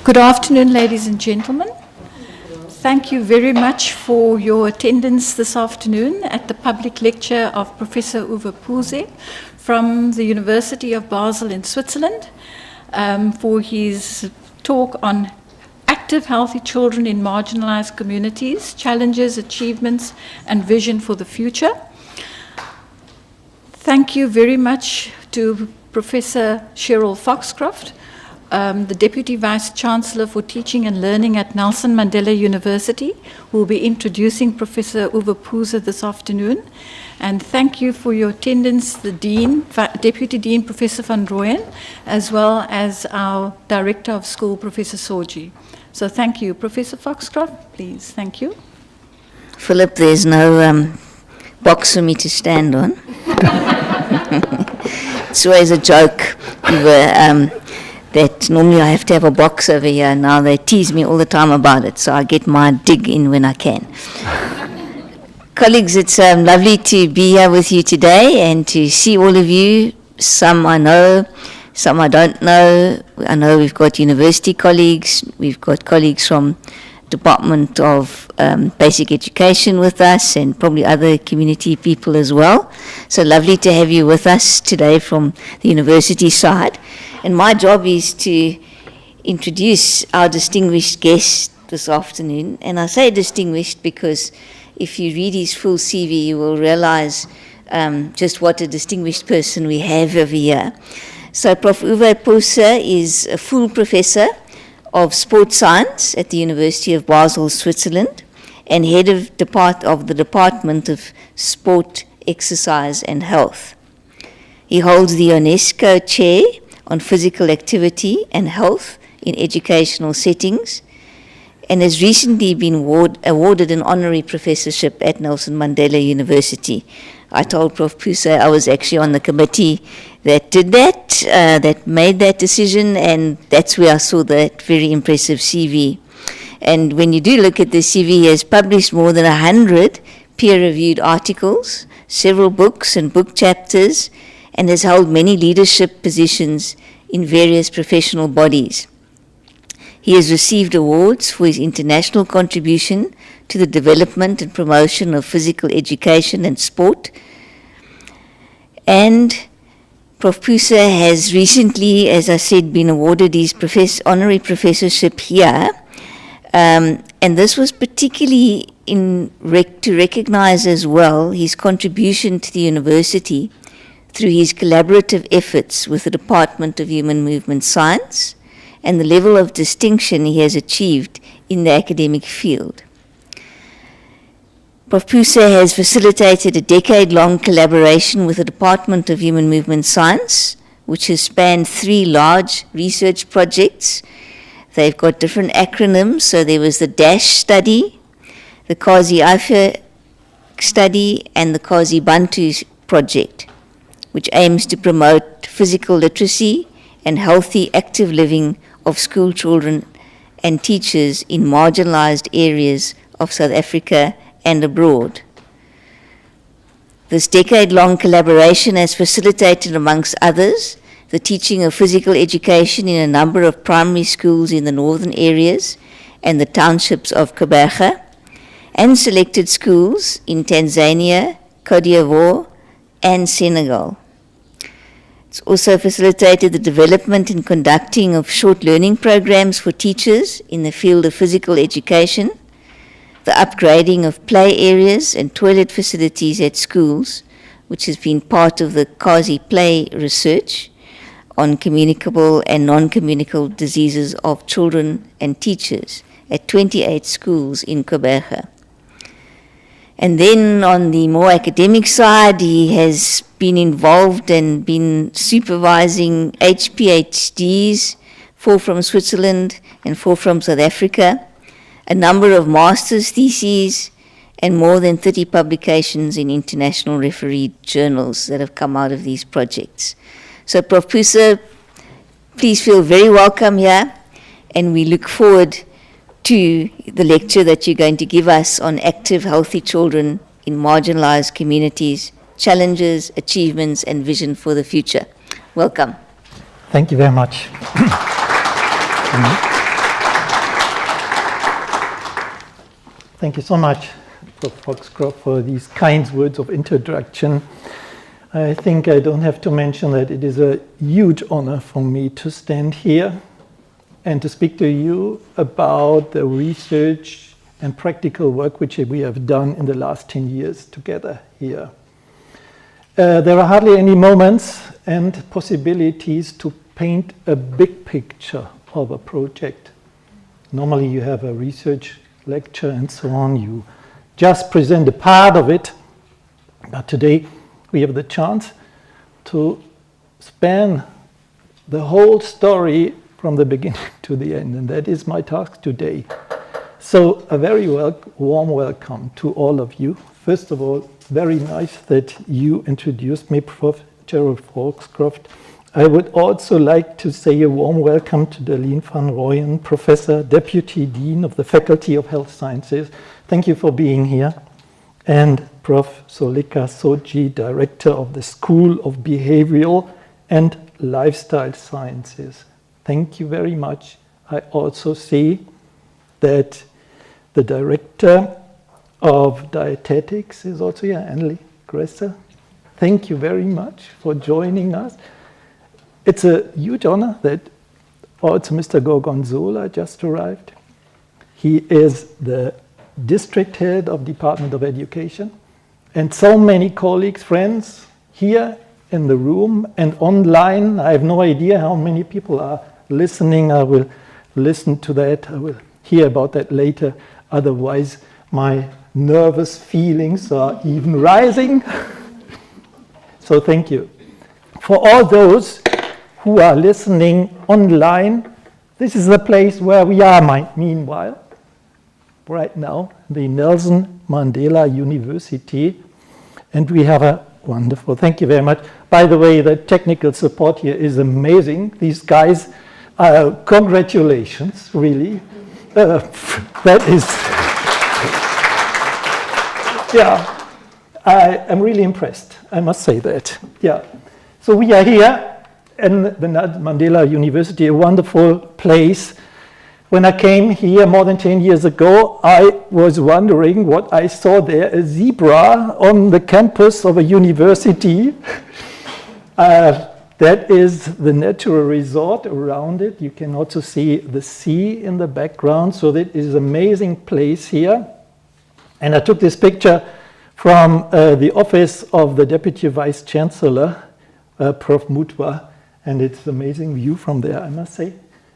Good afternoon, ladies and gentlemen. Thank you very much for your attendance this afternoon at the public lecture of Professor Uwe Pühse from the University of Basel in Switzerland for his talk on active, healthy children in marginalized communities, challenges, achievements, and vision for the future. Thank you very much to Professor Cheryl Foxcroft, the Deputy Vice-Chancellor for Teaching and Learning at Nelson Mandela University, who will be introducing Professor Uwe Pühse this afternoon. And thank you for your attendance, the Dean, Deputy Dean, Professor van Rooyen, as well as our Director of School, Professor Sorgi. So thank you. Professor Foxcroft, please. Thank you. Philip, there's no box for me to stand on. It's always a joke. That normally I have to have a box over here. Now they tease me all the time about it, so I get my dig in when I can. Colleagues, it's lovely to be here with you today and to see all of you. Some I know, some I don't know. I know we've got university colleagues, we've got colleagues from Department of Basic Education with us, and probably other community people as well. So lovely to have you with us today from the university side. And my job is to introduce our distinguished guest this afternoon. And I say distinguished because if you read his full CV, you will realize just what a distinguished person we have over here. So Prof. Uwe Pühse is a full professor of sports science at the University of Basel, Switzerland, and head of the Department of Sport, Exercise and Health. He holds the UNESCO Chair on Physical Activity and Health in Educational Settings, and has recently been awarded an Honorary Professorship at Nelson Mandela University. I told Prof. Pühse I was actually on the committee that did that, that made that decision, and that's where I saw that very impressive CV. And when you do look at the CV, he has published more than 100 peer-reviewed articles, several books and book chapters, and has held many leadership positions in various professional bodies. He has received awards for his international contribution to the development and promotion of physical education and sport. And Prof. Pühse has recently, as I said, been awarded his honorary professorship here. And this was particularly to recognize as well his contribution to the university through his collaborative efforts with the Department of Human Movement Science and the level of distinction he has achieved in the academic field. Prof. Pühse has facilitated a decade-long collaboration with the Department of Human Movement Science, which has spanned 3 large research projects. They've got different acronyms, so there was the DASH study, the Kazi Ife study, and the Kazi Bantu project, which aims to promote physical literacy and healthy, active living of school children and teachers in marginalized areas of South Africa and abroad. This decade-long collaboration has facilitated, amongst others, the teaching of physical education in a number of primary schools in the northern areas and the townships of Kaberga, and selected schools in Tanzania, Côte d'Ivoire, and Senegal. It's also facilitated the development and conducting of short learning programs for teachers in the field of physical education, the upgrading of play areas and toilet facilities at schools, which has been part of the Kazi Play research on communicable and non-communicable diseases of children and teachers at 28 schools in Kaberga. And then on the more academic side, he has been involved and been supervising PhDs, 4 from Switzerland and 4 from South Africa, a number of master's theses, and more than 30 publications in international refereed journals that have come out of these projects. So Prof. Pühse, please feel very welcome here, and we look forward to the lecture that you're going to give us on active, healthy children in marginalized communities, challenges, achievements, and vision for the future. Welcome. Thank you very much. Thank you so much, Prof. Foxcroft, for these kind words of introduction. I think I don't have to mention that it is a huge honor for me to stand here and to speak to you about the research and practical work which we have done in the last 10 years together here. There are hardly any moments and possibilities to paint a big picture of a project. Normally you have a research lecture and so on, you just present a part of it, but today we have the chance to span the whole story from the beginning to the end, and that is my task today. So a very warm welcome to all of you. First of all, very nice that you introduced me, Prof. Gerald Foxcroft. I would also like to say a warm welcome to Darlene van Rooyen, Professor, Deputy Dean of the Faculty of Health Sciences. Thank you for being here. And Prof. Solika Soji, Director of the School of Behavioral and Lifestyle Sciences. Thank you very much. I also see that the Director of Dietetics is also here, Anneli Gresser. Thank you very much for joining us. It's a huge honor that also Mr. Gorgonzola just arrived. He is the district head of Department of Education, and so many colleagues, friends here in the room and online. I have no idea how many people are listening. I will listen to that. I will hear about that later. Otherwise, my nervous feelings are even rising. So thank you. For all those who are listening online, this is the place where we are meanwhile, right now, the Nelson Mandela University, and we have a wonderful, thank you very much. By the way, the technical support here is amazing. These guys, congratulations, really. That is, yeah, I am really impressed, I must say that. Yeah, so we are here in the Mandela University, a wonderful place. When I came here more than 10 years ago, I was wondering what I saw there, a zebra on the campus of a university. That is the natural resort around it. You can also see the sea in the background, so that is an amazing place here. And I took this picture from the office of the Deputy Vice Chancellor, Prof. Mutwa, and it's an amazing view from there, I must say.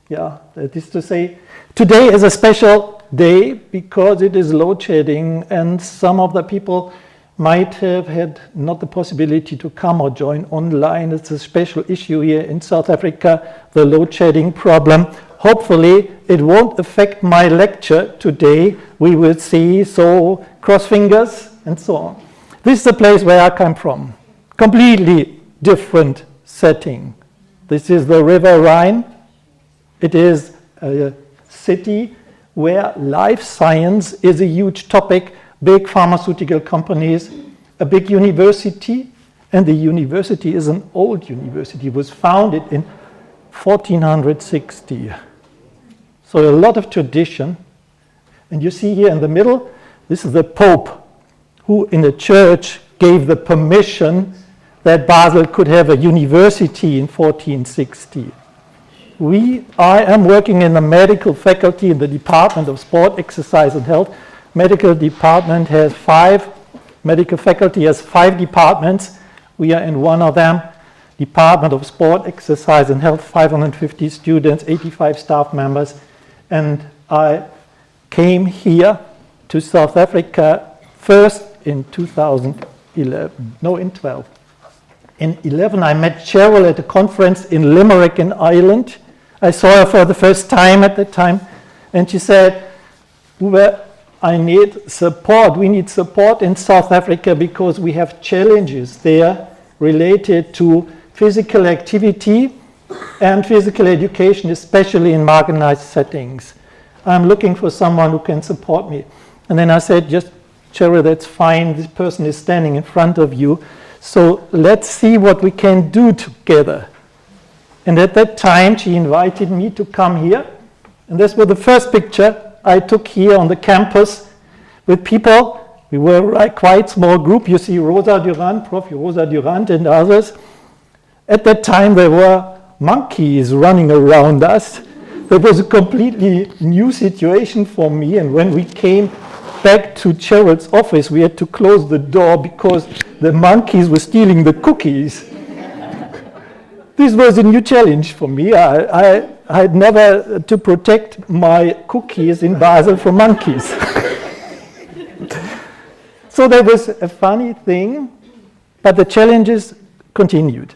Yeah, that is to say, today is a special day because it is load shedding, and some of the people might have had not the possibility to come or join online. It's a special issue here in South Africa, the load shedding problem. Hopefully, it won't affect my lecture today. We will see, so cross fingers and so on. This is the place where I come from. Completely different setting. This is the River Rhine. It is a city where life science is a huge topic, big pharmaceutical companies, a big university, and the university is an old university. It was founded in 1460. So a lot of tradition. And you see here in the middle, this is the Pope, who in the church gave the permission that Basel could have a university in 1460. I am working in the medical faculty in the Department of Sport, Exercise and Health. Medical department has medical faculty has 5 departments. We are in one of them. Department of Sport, Exercise and Health, 550 students, 85 staff members. And I came here to South Africa first in 2011, no, in 12. In 11, I met Cheryl at a conference in Limerick in Ireland. I saw her for the first time at the time, and she said, Uwe, I need support. We need support in South Africa because we have challenges there related to physical activity and physical education, especially in marginalized settings. I'm looking for someone who can support me. And then I said, just, Cheryl, that's fine. This person is standing in front of you. So let's see what we can do together. And at that time, she invited me to come here. And this was the first picture I took here on the campus with people. We were a quite small group. You see Rosa Durant, Prof. Rosa Durant and others. At that time, there were monkeys running around us. That was a completely new situation for me. And when we came back to Cheryl's office, we had to close the door because the monkeys were stealing the cookies. This was a new challenge for me. I had never to protect my cookies in Basel from monkeys. So that was a funny thing, but the challenges continued.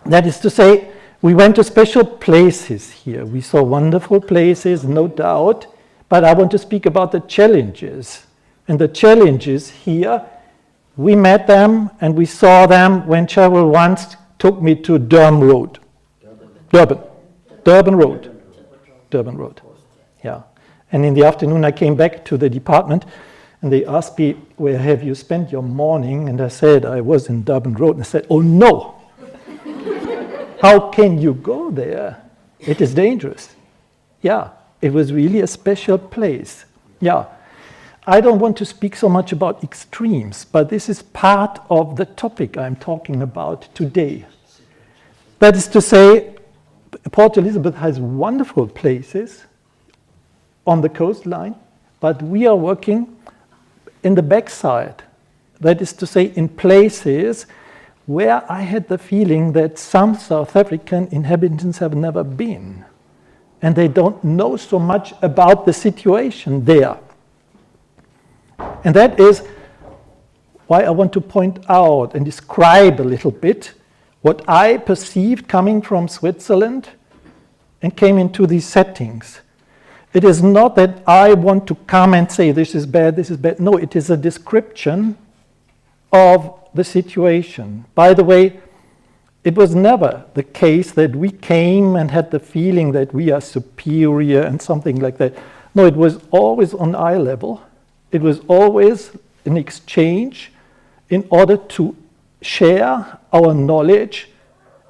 That is to say, we went to special places here. We saw wonderful places, no doubt, but I want to speak about the challenges. And the challenges here, we met them and we saw them when Cheryl once took me to Durban Road. Durban Road. Yeah. And in the afternoon I came back to the department and they asked me, where have you spent your morning? And I said, I was in Durban Road. And I said, oh no. How can you go there? It is dangerous. Yeah, it was really a special place. Yeah. I don't want to speak so much about extremes, but this is part of the topic I'm talking about today. That is to say, Port Elizabeth has wonderful places on the coastline, but we are working in the backside. That is to say, in places where I had the feeling that some South African inhabitants have never been, and they don't know so much about the situation there. And that is why I want to point out and describe a little bit what I perceived coming from Switzerland and came into these settings. It is not that I want to come and say this is bad, this is bad. No, it is a description of the situation. By the way, it was never the case that we came and had the feeling that we are superior and something like that. No, it was always on eye level. It was always an exchange in order to share our knowledge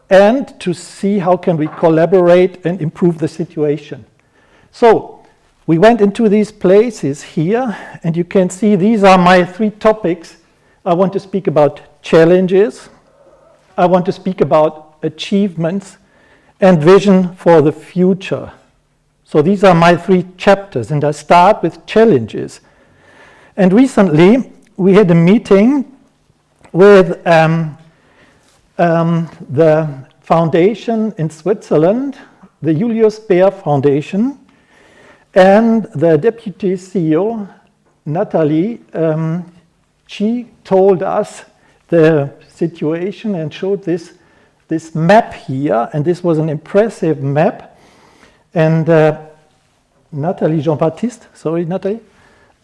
and to see how can we collaborate and improve the situation. So we went into these places here, and you can see these are my 3 topics. I want to speak about challenges, I want to speak about achievements, and vision for the future. So these are my 3 chapters, and I start with challenges. And recently, we had a meeting with the foundation in Switzerland, the Julius Baer Foundation, and the deputy CEO, Natalie. She told us the situation and showed this map here, and this was an impressive map. And Natalie Jean-Baptiste, sorry, Natalie.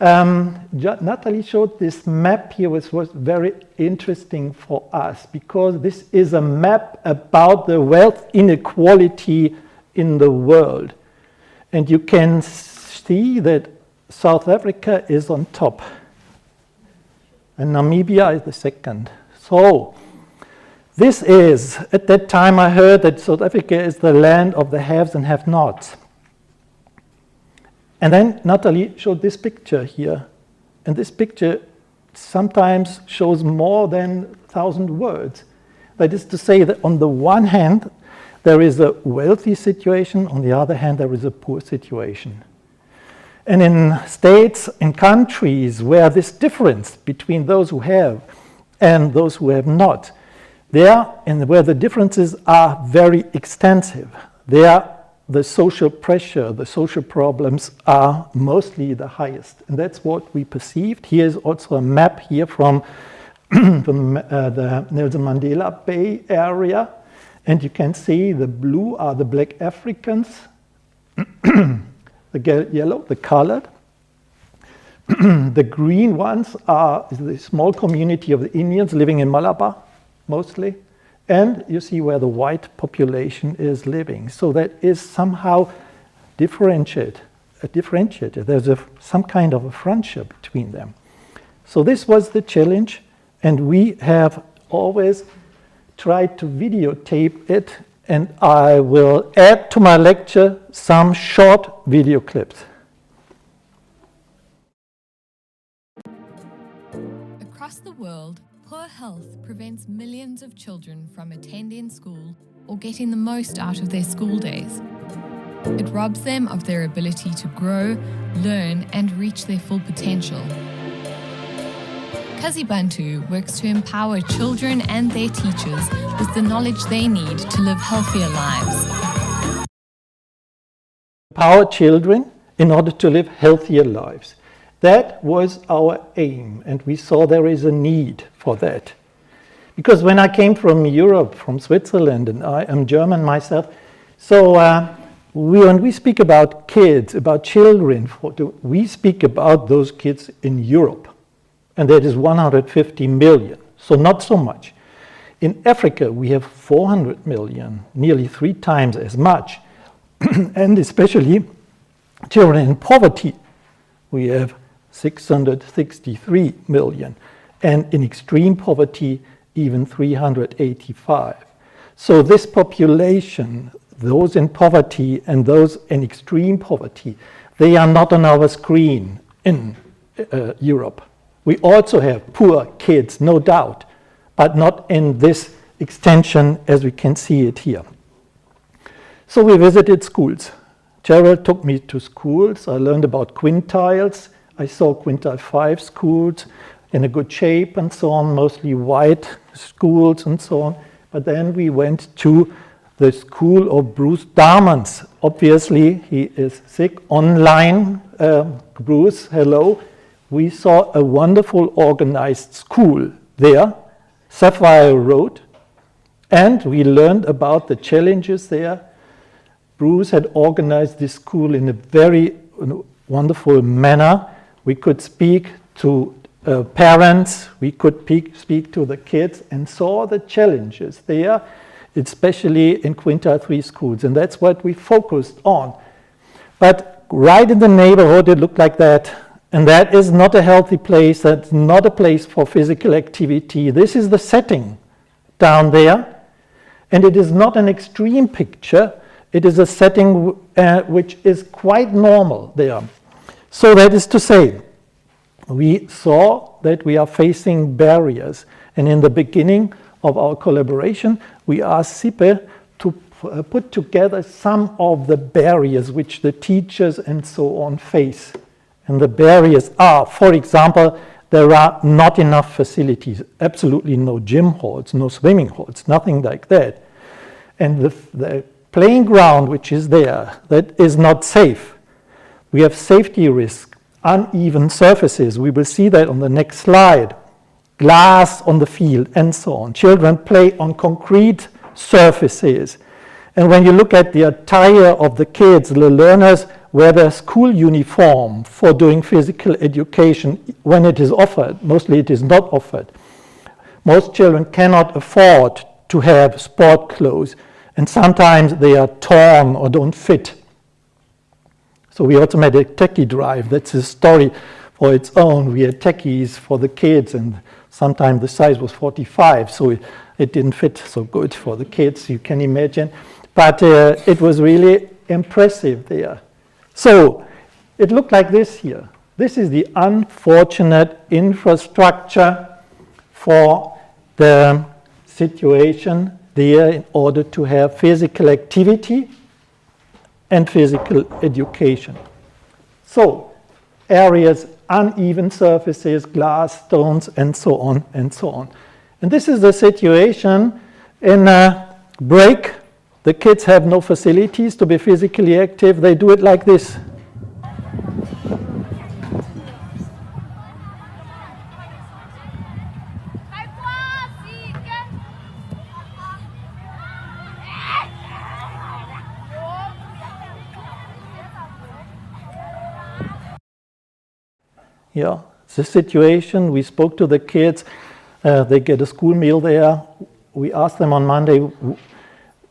Natalie showed this map here, which was very interesting for us because this is a map about the wealth inequality in the world. And you can see that South Africa is on top and Namibia is the second. So this is, at that time I heard that South Africa is the land of the haves and have-nots. And then Natalie showed this picture here. And this picture sometimes shows more than 1,000 words. That is to say that on the one hand, there is a wealthy situation, on the other hand, there is a poor situation. And in states and countries where this difference between those who have and those who have not, there, and where the differences are very extensive, there the social pressure, the social problems are mostly the highest. And that's what we perceived. Here's also a map here from the Nelson Mandela Bay area. And you can see the blue are the black Africans, the yellow, the colored. The green ones are the small community of the Indians living in Malabar, mostly. and you see where the white population is living. So that is somehow differentiated. There's some kind of a friendship between them. So this was the challenge, and we have always tried to videotape it, and I will add to my lecture some short video clips. Across the world, poor health prevents millions of children from attending school or getting the most out of their school days. It robs them of their ability to grow, learn, and reach their full potential. Kazibantu works to empower children and their teachers with the knowledge they need to live healthier lives. Empower children in order to live healthier lives. That was our aim, and we saw there is a need for that. Because when I came from Europe, from Switzerland, and I am German myself, so when we speak about kids, about children, we speak about those kids in Europe. And that is 150 million, so not so much. In Africa, we have 400 million, nearly 3 times as much. And especially children in poverty, we have 663 million. And in extreme poverty, even 385. So this population, those in poverty and those in extreme poverty, they are not on our screen in Europe. We also have poor kids, no doubt, but not in this extension as we can see it here. So we visited schools. Gerald took me to schools. I learned about quintiles. I saw quintile 5 schools in a good shape and so on, mostly white schools and so on. But then we went to the school of Bruce Darmans. Obviously, he is sick. Online, Bruce, hello. We saw a wonderful organized school there, Sapphire Road, and we learned about the challenges there. Bruce had organized this school in a very wonderful manner. We could speak to parents, we could speak to the kids, and saw the challenges there, especially in quintile 3 schools, and that's what we focused on. But right in the neighborhood, it looked like that. And that is not a healthy place, that's not a place for physical activity. This is the setting down there, and it is not an extreme picture, it is a setting which is quite normal there. So that is to say, we saw that we are facing barriers, and in the beginning of our collaboration, we asked SIPE to put together some of the barriers which the teachers and so on face. And the barriers are, for example, there are not enough facilities, absolutely no gym halls, no swimming halls, nothing like that. And the playing ground which is there, that is not safe. We have safety risk, uneven surfaces, we will see that on the next slide, glass on the field and so on. Children play on concrete surfaces. And when you look at the attire of the kids, the learners wear their school uniform for doing physical education when it is offered. Mostly it is not offered. Most children cannot afford to have sport clothes, and sometimes they are torn or don't fit. So we also made a techie drive. That's a story for its own. We had techies for the kids, and sometimes the size was 45, so it didn't fit so good for the kids, you can imagine. But it was really impressive there. So it looked like this here. This is the unfortunate infrastructure for the situation there in order to have physical activity and physical education. So areas, uneven surfaces, glass, stones, and so on and so on. And this is the situation in a break. The kids have no facilities to be physically active. They do it like this. Yeah, the situation, we spoke to the kids, they get a school meal there. we asked them on Monday,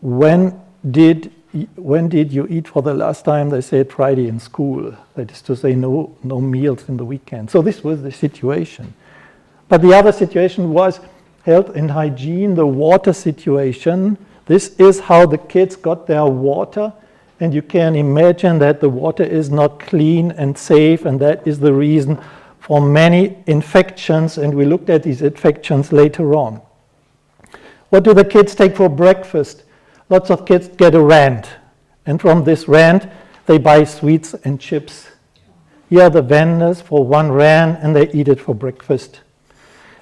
when did you eat for the last time? They said Friday in school. That is to say, no meals in the weekend. So this was the situation. But the other situation was health and hygiene, the water situation. This is how the kids got their water. And you can imagine that the water is not clean and safe, and that is the reason for many infections. And we looked at these infections later on. What do the kids take for breakfast? Lots of kids get a rand, and from this rand they buy sweets and chips. Here are the vendors for 1 rand, and they eat it for breakfast.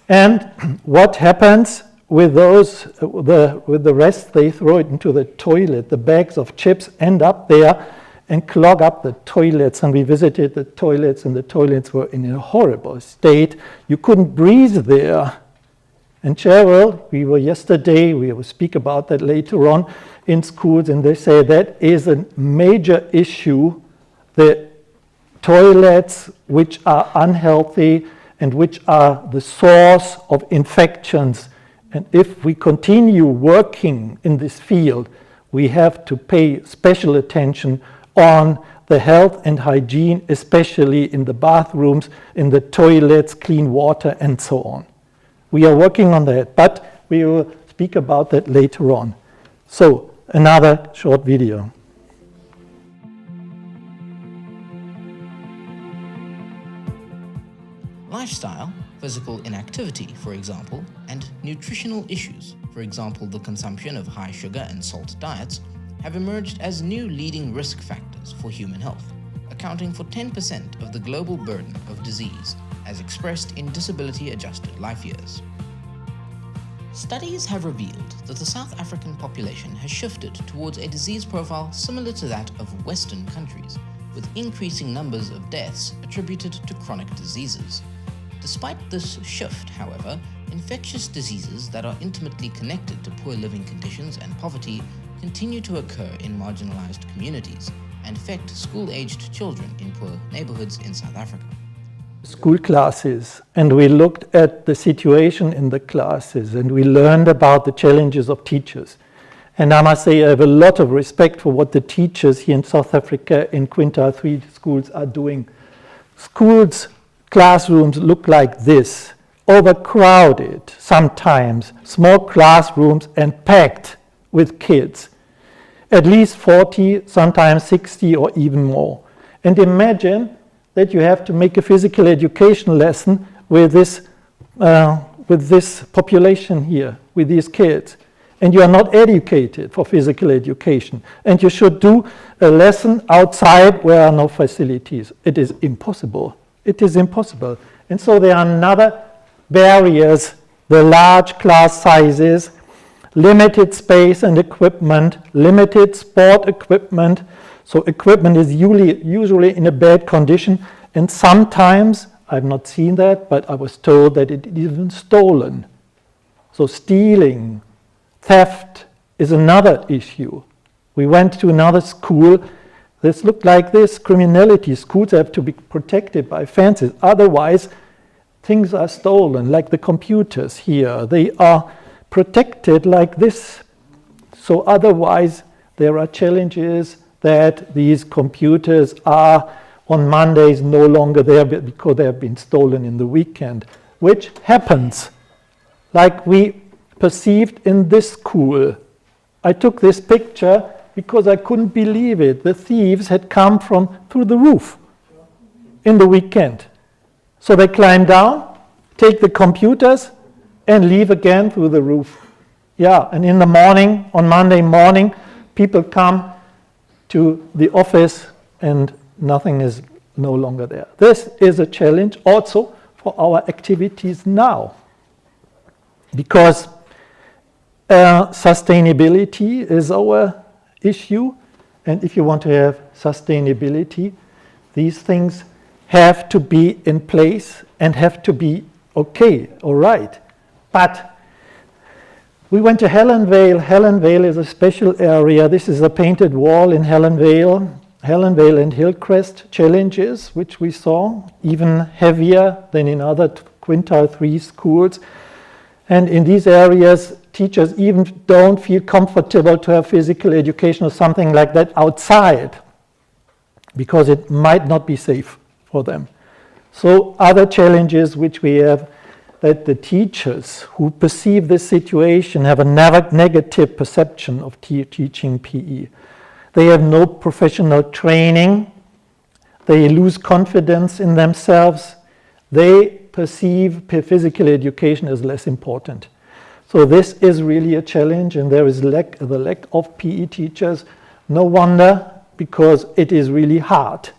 And what happens with those, with the rest? They throw it into the toilet. The bags of chips end up there and clog up the toilets. And we visited the toilets, and the toilets were in a horrible state. You couldn't breathe there. And Cheryl, we were yesterday, we will speak about that later on in schools, and they say that is a major issue, the toilets which are unhealthy and which are the source of infections. And if we continue working in this field, we have to pay special attention on the health and hygiene, especially in the bathrooms, in the toilets, clean water, and so on. We are working on that, but we will speak about that later on. So, another short video. Lifestyle, physical inactivity, for example, and nutritional issues, for example, the consumption of high sugar and salt diets, have emerged as new leading risk factors for human health, accounting for 10% of the global burden of disease, as expressed in disability-adjusted life years. Studies have revealed that the South African population has shifted towards a disease profile similar to that of Western countries, with increasing numbers of deaths attributed to chronic diseases. Despite this shift, however, infectious diseases that are intimately connected to poor living conditions and poverty continue to occur in marginalized communities and affect school-aged children in poor neighborhoods in South Africa. School classes, and we looked at the situation in the classes, and we learned about the challenges of teachers. And I must say I have a lot of respect for what the teachers here in South Africa in Quintile 3 schools are doing. Schools, classrooms look like this, overcrowded sometimes, small classrooms and packed with kids. At least 40, sometimes 60 or even more. And imagine that you have to make a physical education lesson with this population here, with these kids. And you are not educated for physical education. And you should do a lesson outside where are no facilities. It is impossible. It is impossible. And so there are another barriers, the large class sizes, limited space and equipment, limited sport equipment. So equipment is usually in a bad condition, and sometimes, I've not seen that, but I was told that it is even stolen. So stealing, theft is another issue. We went to another school. This looked like this, criminality. Schools have to be protected by fences. Otherwise, things are stolen, like the computers here. They are protected like this. So otherwise, there are challenges that these computers are on Mondays no longer there because they have been stolen in the weekend, which happens like we perceived in this school. I took this picture because I couldn't believe it. The thieves had come through the roof in the weekend. So they climb down, take the computers, and leave again through the roof. Yeah, and in the morning, on Monday morning, people come to the office and nothing is no longer there. This is a challenge also for our activities now, because sustainability is our issue, and if you want to have sustainability, these things have to be in place and have to be okay, all right. But we went to Helen Vale. Helen Vale is a special area. This is a painted wall in Helen Vale. Helen Vale and Hillcrest challenges, which we saw, even heavier than in other Quintile 3 schools. And in these areas, teachers even don't feel comfortable to have physical education or something like that outside, because it might not be safe for them. So other challenges which we have, that the teachers who perceive this situation have a negative perception of teaching PE. They have no professional training. They lose confidence in themselves. They perceive physical education as less important. So this is really a challenge, and there is the lack of PE teachers. No wonder, because it is really hard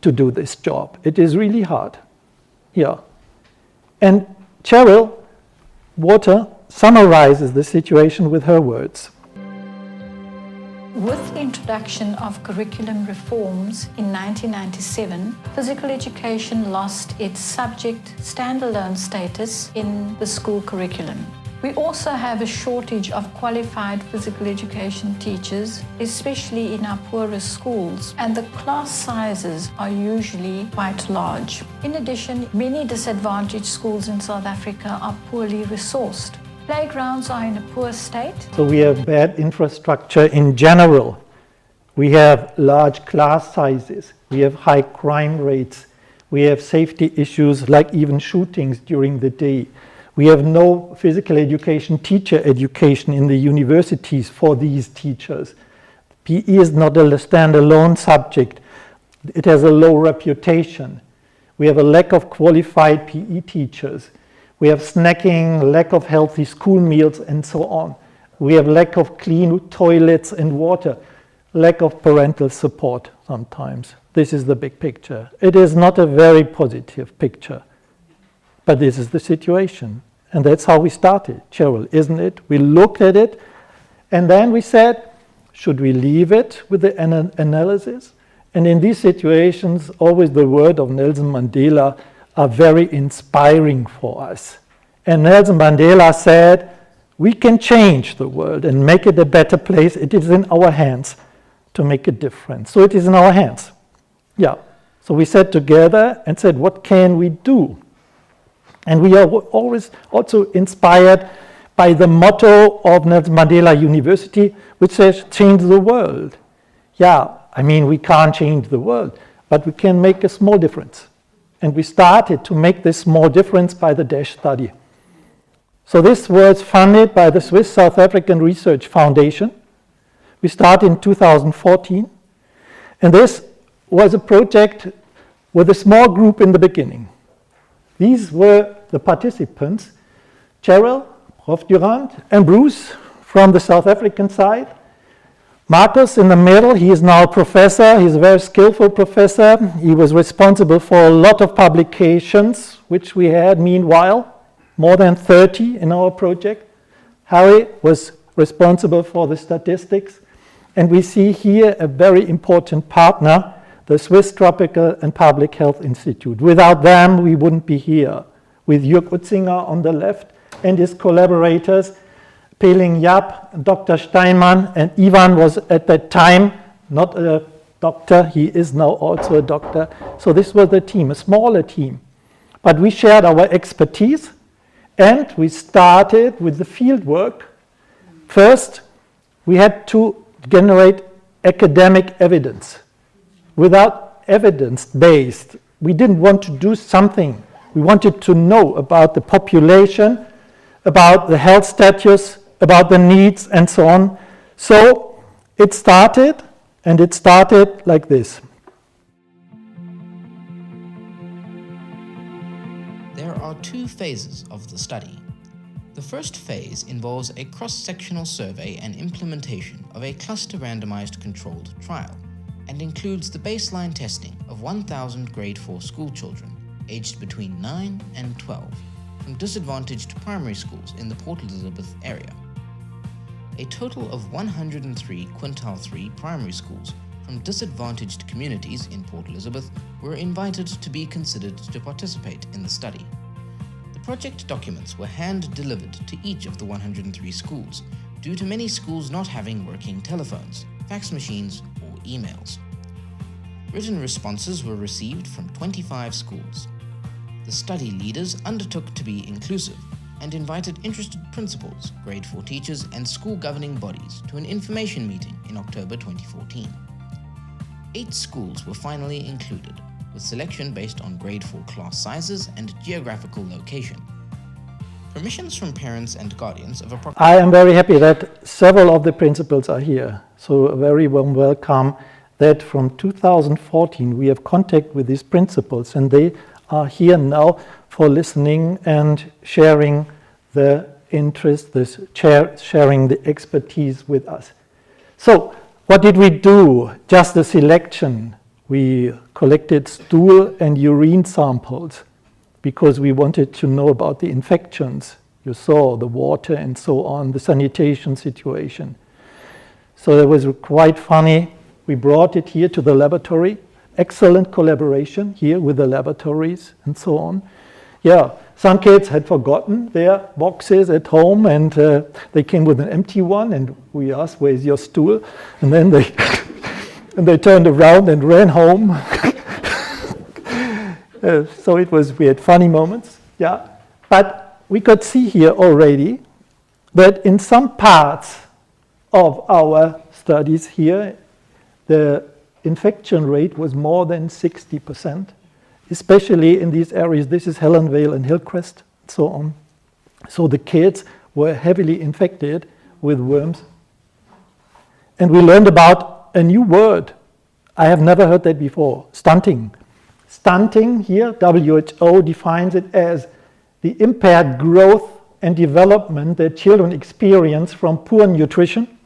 to do this job. It is really hard. Yeah. And Cheryl Water summarizes the situation with her words. With the introduction of curriculum reforms in 1997, physical education lost its subject standalone status in the school curriculum. We also have a shortage of qualified physical education teachers, especially in our poorer schools, and the class sizes are usually quite large. In addition, many disadvantaged schools in South Africa are poorly resourced. Playgrounds are in a poor state. So we have bad infrastructure in general. We have large class sizes. We have high crime rates. We have safety issues like even shootings during the day. We have no physical education, teacher education in the universities for these teachers. PE is not a standalone subject. It has a low reputation. We have a lack of qualified PE teachers. We have snacking, lack of healthy school meals, and so on. We have lack of clean toilets and water, lack of parental support sometimes. This is the big picture. It is not a very positive picture, but this is the situation. And that's how we started, Cheryl, isn't it? We looked at it, and then we said, should we leave it with the analysis? And in these situations, always the word of Nelson Mandela are very inspiring for us. And Nelson Mandela said, we can change the world and make it a better place. It is in our hands to make a difference. So it is in our hands. Yeah. So we sat together and said, what can we do? And we are always also inspired by the motto of Nelson Mandela University, which says, change the world. Yeah, I mean, we can't change the world, but we can make a small difference. And we started to make this small difference by the DASH study. So this was funded by the Swiss South African Research Foundation. We started in 2014. And this was a project with a small group in the beginning. These were the participants, Cheryl, Prof. Durand, and Bruce from the South African side. Marcus in the middle, he is now a professor. He's a very skillful professor. He was responsible for a lot of publications, which we had meanwhile, more than 30 in our project. Harry was responsible for the statistics. And we see here a very important partner, the Swiss Tropical and Public Health Institute. Without them, we wouldn't be here. With Jörg Utzinger on the left and his collaborators, Peling Yap, Dr. Steinmann, and Ivan was at that time not a doctor. He is now also a doctor. So this was the team, a smaller team. But we shared our expertise, and we started with the field work. First, we had to generate academic evidence. Without evidence-based, we didn't want to do something. We wanted to know about the population, about the health status, about the needs, and so on. So it started, and it started like this. There are two phases of the study. The first phase involves a cross-sectional survey and implementation of a cluster randomized controlled trial, and includes the baseline testing of 1,000 grade 4 school children aged between 9 and 12 from disadvantaged primary schools in the Port Elizabeth area. A total of 103 quintile 3 primary schools from disadvantaged communities in Port Elizabeth were invited to be considered to participate in the study. The project documents were hand-delivered to each of the 103 schools, due to many schools not having working telephones, fax machines, or emails. Written responses were received from 25 schools. The study leaders undertook to be inclusive and invited interested principals, grade 4 teachers, and school governing bodies to an information meeting in October 2014. 8 schools were finally included, with selection based on grade 4 class sizes and geographical location. Permissions from parents and guardians of approximately... I am very happy that several of the principals are here. So a very warm welcome that from 2014 we have contact with these principals, and they are here now for listening and sharing the interest, sharing the expertise with us. So what did we do? Just the selection. We collected stool and urine samples because we wanted to know about the infections. You saw the water and so on, the sanitation situation. So that was quite funny. We brought it here to the laboratory. Excellent collaboration here with the laboratories and so on. Yeah, some kids had forgotten their boxes at home, and they came with an empty one, and we asked, "Where's your stool?" And then they and they turned around and ran home. So we had funny moments, yeah. But we could see here already that in some parts of our studies here, the infection rate was more than 60%, especially in these areas. This is Helenvale and Hillcrest, and so on. So the kids were heavily infected with worms. And we learned about a new word. I have never heard that before, stunting. Stunting here, WHO defines it as the impaired growth and development that children experience from poor nutrition,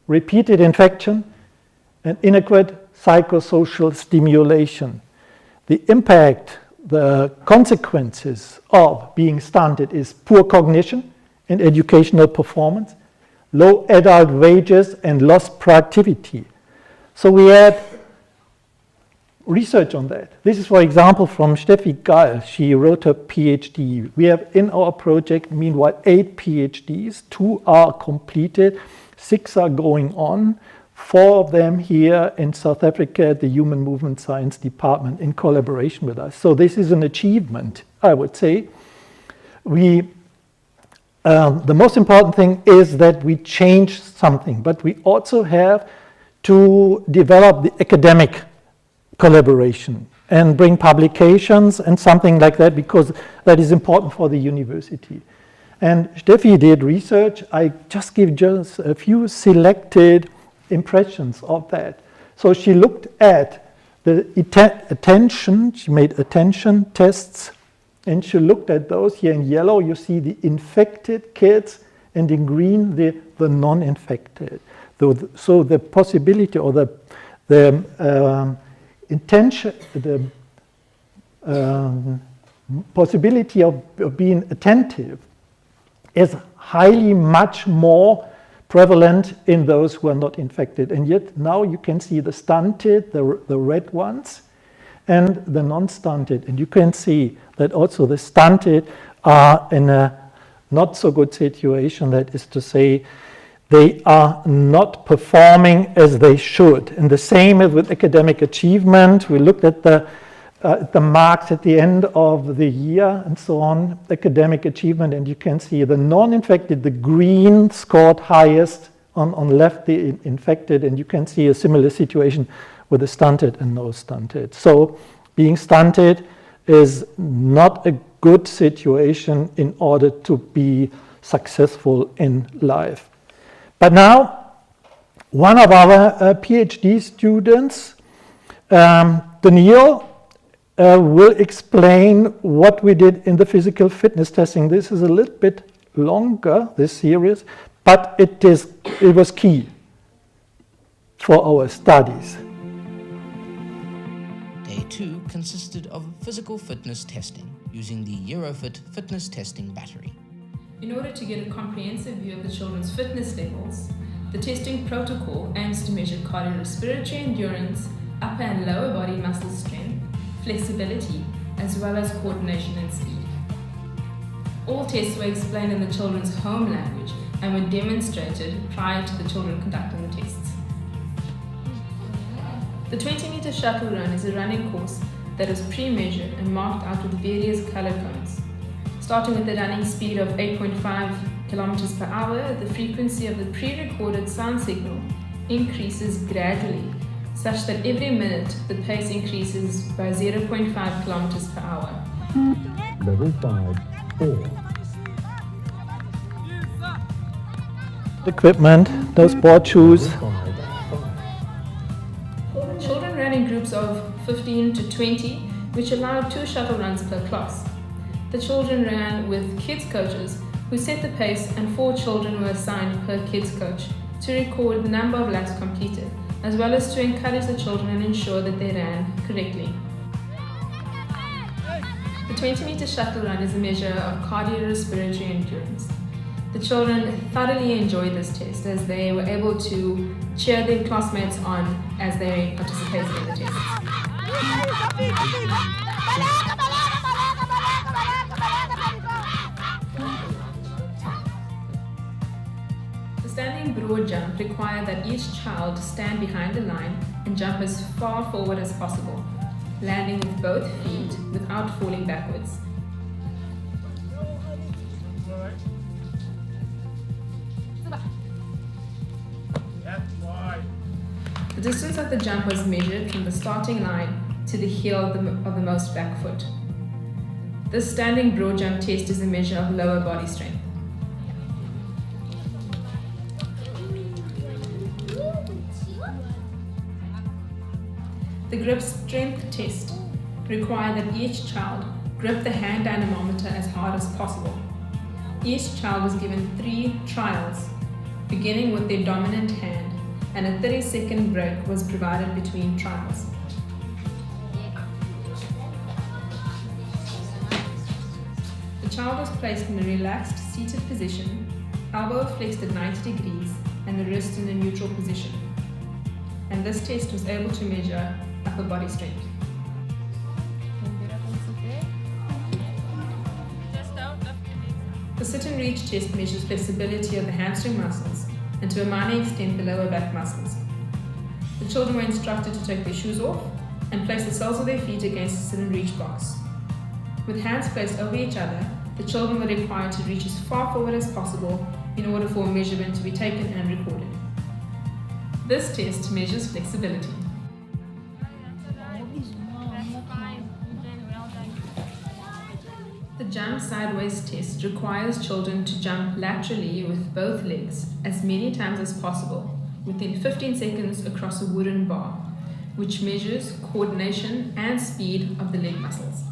repeated infection, and inadequate psychosocial stimulation. The impact, the consequences of being stunted is poor cognition and educational performance, low adult wages, and lost productivity. So we had research on that. This is, for example, from Steffi Gall. She wrote her PhD. We have in our project, meanwhile, 8 PhDs. 2 are completed, 6 are going on. 4 of them here in South Africa at the Human Movement Science Department in collaboration with us. So this is an achievement, I would say. The most important thing is that we change something, but we also have to develop the academic collaboration and bring publications and something like that, because that is important for the university. And Steffi did research. I just give just a few selected impressions of that. So she looked at the attention, she made attention tests, and she looked at those. Here in yellow you see the infected kids, and in green the non-infected. So the possibility or the intention, the possibility of being attentive is highly much more prevalent in those who are not infected. And yet now you can see the stunted, the red ones, and the non-stunted. And you can see that also the stunted are in a not so good situation. That is to say, they are not performing as they should. And the same is with academic achievement. We looked at the marks at the end of the year and so on, academic achievement, and you can see the non-infected, the green scored highest, on left the infected, and you can see a similar situation with the stunted and no stunted. So being stunted is not a good situation in order to be successful in life. But now, one of our PhD students, Daniel, will explain what we did in the physical fitness testing. This is a little bit longer, this series, but it was key for our studies. Day 2 consisted of physical fitness testing using the Eurofit fitness testing battery. In order to get a comprehensive view of the children's fitness levels, the testing protocol aims to measure cardiorespiratory endurance, upper and lower body muscle strength, flexibility, as well as coordination and speed. All tests were explained in the children's home language and were demonstrated prior to the children conducting the tests. The 20-meter shuttle run is a running course that is pre-measured and marked out with various color codes. Starting with the running speed of 8.5 kilometers per hour, the frequency of the pre-recorded sound signal increases gradually, such that every minute the pace increases by 0.5 kilometers per hour. Level 5, 4. Equipment, no sport shoes. Children ran in groups of 15 to 20, which allowed 2 shuttle runs per class. The children ran with kids coaches who set the pace, and 4 children were assigned per kids coach to record the number of laps completed, as well as to encourage the children and ensure that they ran correctly. The 20-meter shuttle run is a measure of cardiorespiratory endurance. The children thoroughly enjoyed this test as they were able to cheer their classmates on as they participated in the test. The standing broad jump required that each child stand behind the line and jump as far forward as possible, landing with both feet without falling backwards. The distance of the jump was measured from the starting line to the heel of the most back foot. This standing broad jump test is a measure of lower body strength. The grip strength test required that each child grip the hand dynamometer as hard as possible. Each child was given 3 trials, beginning with their dominant hand, and a 30-second break was provided between trials. The child was placed in a relaxed seated position, elbow flexed at 90 degrees, and the wrist in a neutral position. And this test was able to measure upper body strength. The sit and reach test measures flexibility of the hamstring muscles and to a minor extent the lower back muscles. The children were instructed to take their shoes off and place the soles of their feet against the sit and reach box. With hands placed over each other, the children were required to reach as far forward as possible in order for a measurement to be taken and recorded. This test measures flexibility. The jump sideways test requires children to jump laterally with both legs as many times as possible within 15 seconds across a wooden bar, which measures coordination and speed of the leg muscles.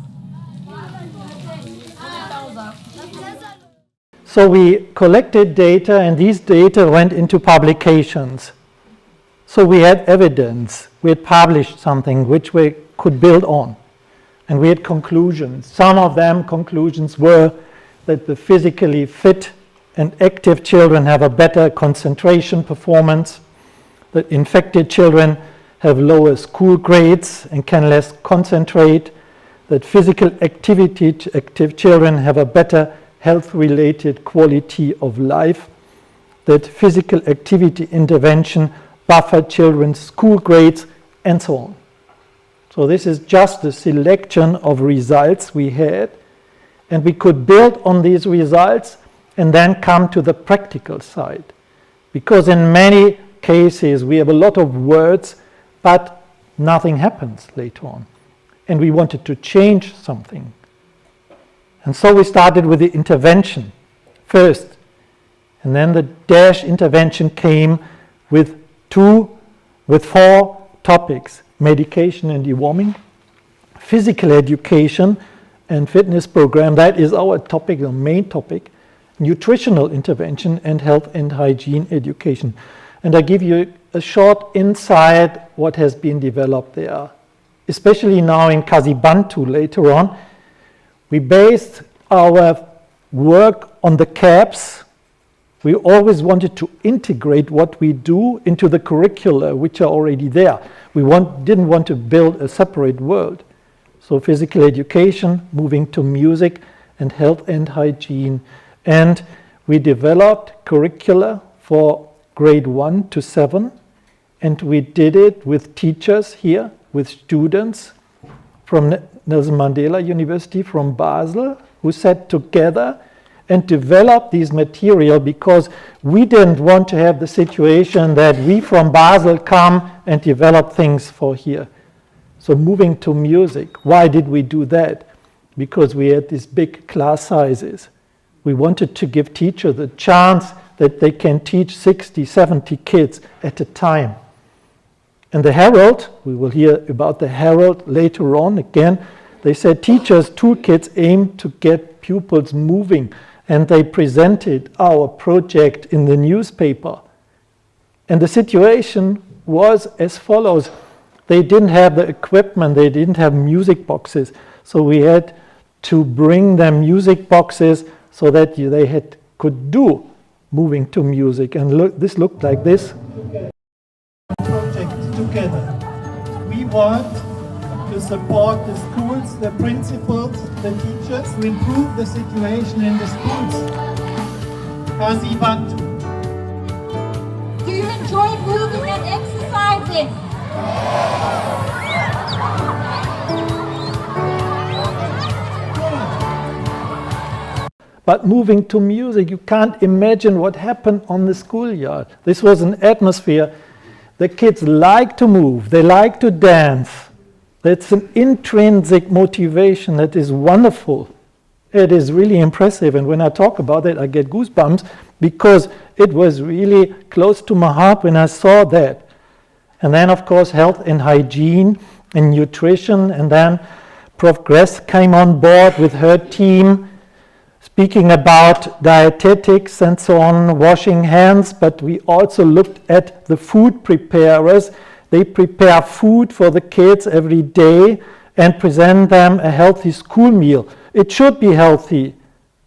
So we collected data, and these data went into publications. So we had evidence. We had published something which we could build on. And we had conclusions. Some of them conclusions were that the physically fit and active children have a better concentration performance, that infected children have lower school grades and can less concentrate, that physical activity active children have a better health-related quality of life, that physical activity intervention buffer children's school grades, and so on. So this is just a selection of results we had, and we could build on these results and then come to the practical side. Because in many cases we have a lot of words, but nothing happens later on. And we wanted to change something. And so we started with the intervention first. And then the DASH intervention came with 4 topics: medication and deworming, physical education and fitness program, that is our topic, the main topic, nutritional intervention, and health and hygiene education. And I give you a short insight what has been developed there, especially now in Kazibantu later on. We based our work on the CAPS. We always wanted to integrate what we do into the curricula which are already there. We didn't want to build a separate world. So physical education, moving to music, and health and hygiene. And we developed curricula for grade 1 to 7. And we did it with teachers here, with students from Nelson Mandela University, from Basel, who sat together and developed these material, because we didn't want to have the situation that we from Basel come and develop things for here. So moving to music, why did we do that? Because we had these big class sizes. We wanted to give teachers the chance that they can teach 60, 70 kids at a time. And the Herald, we will hear about the Herald later on again, they said teachers' toolkits aim to get pupils moving, and they presented our project in the newspaper. And the situation was as follows. They didn't have the equipment, they didn't have music boxes, so we had to bring them music boxes so that could do moving to music. And look, this looked like this. Project together. We want to support the schools, the principals, the teachers to improve the situation in the schools. Kasi Bantu. Do you enjoy moving and exercising? But moving to music, you can't imagine what happened on the schoolyard. This was an atmosphere. The kids like to move, they like to dance. That's an intrinsic motivation that is wonderful. It is really impressive, and when I talk about it, I get goosebumps, because it was really close to my heart when I saw that. And then, of course, health and hygiene and nutrition, and then Prof. Gress came on board with her team, speaking about dietetics and so on, washing hands, but we also looked at the food preparers. They prepare food for the kids every day and present them a healthy school meal. It should be healthy,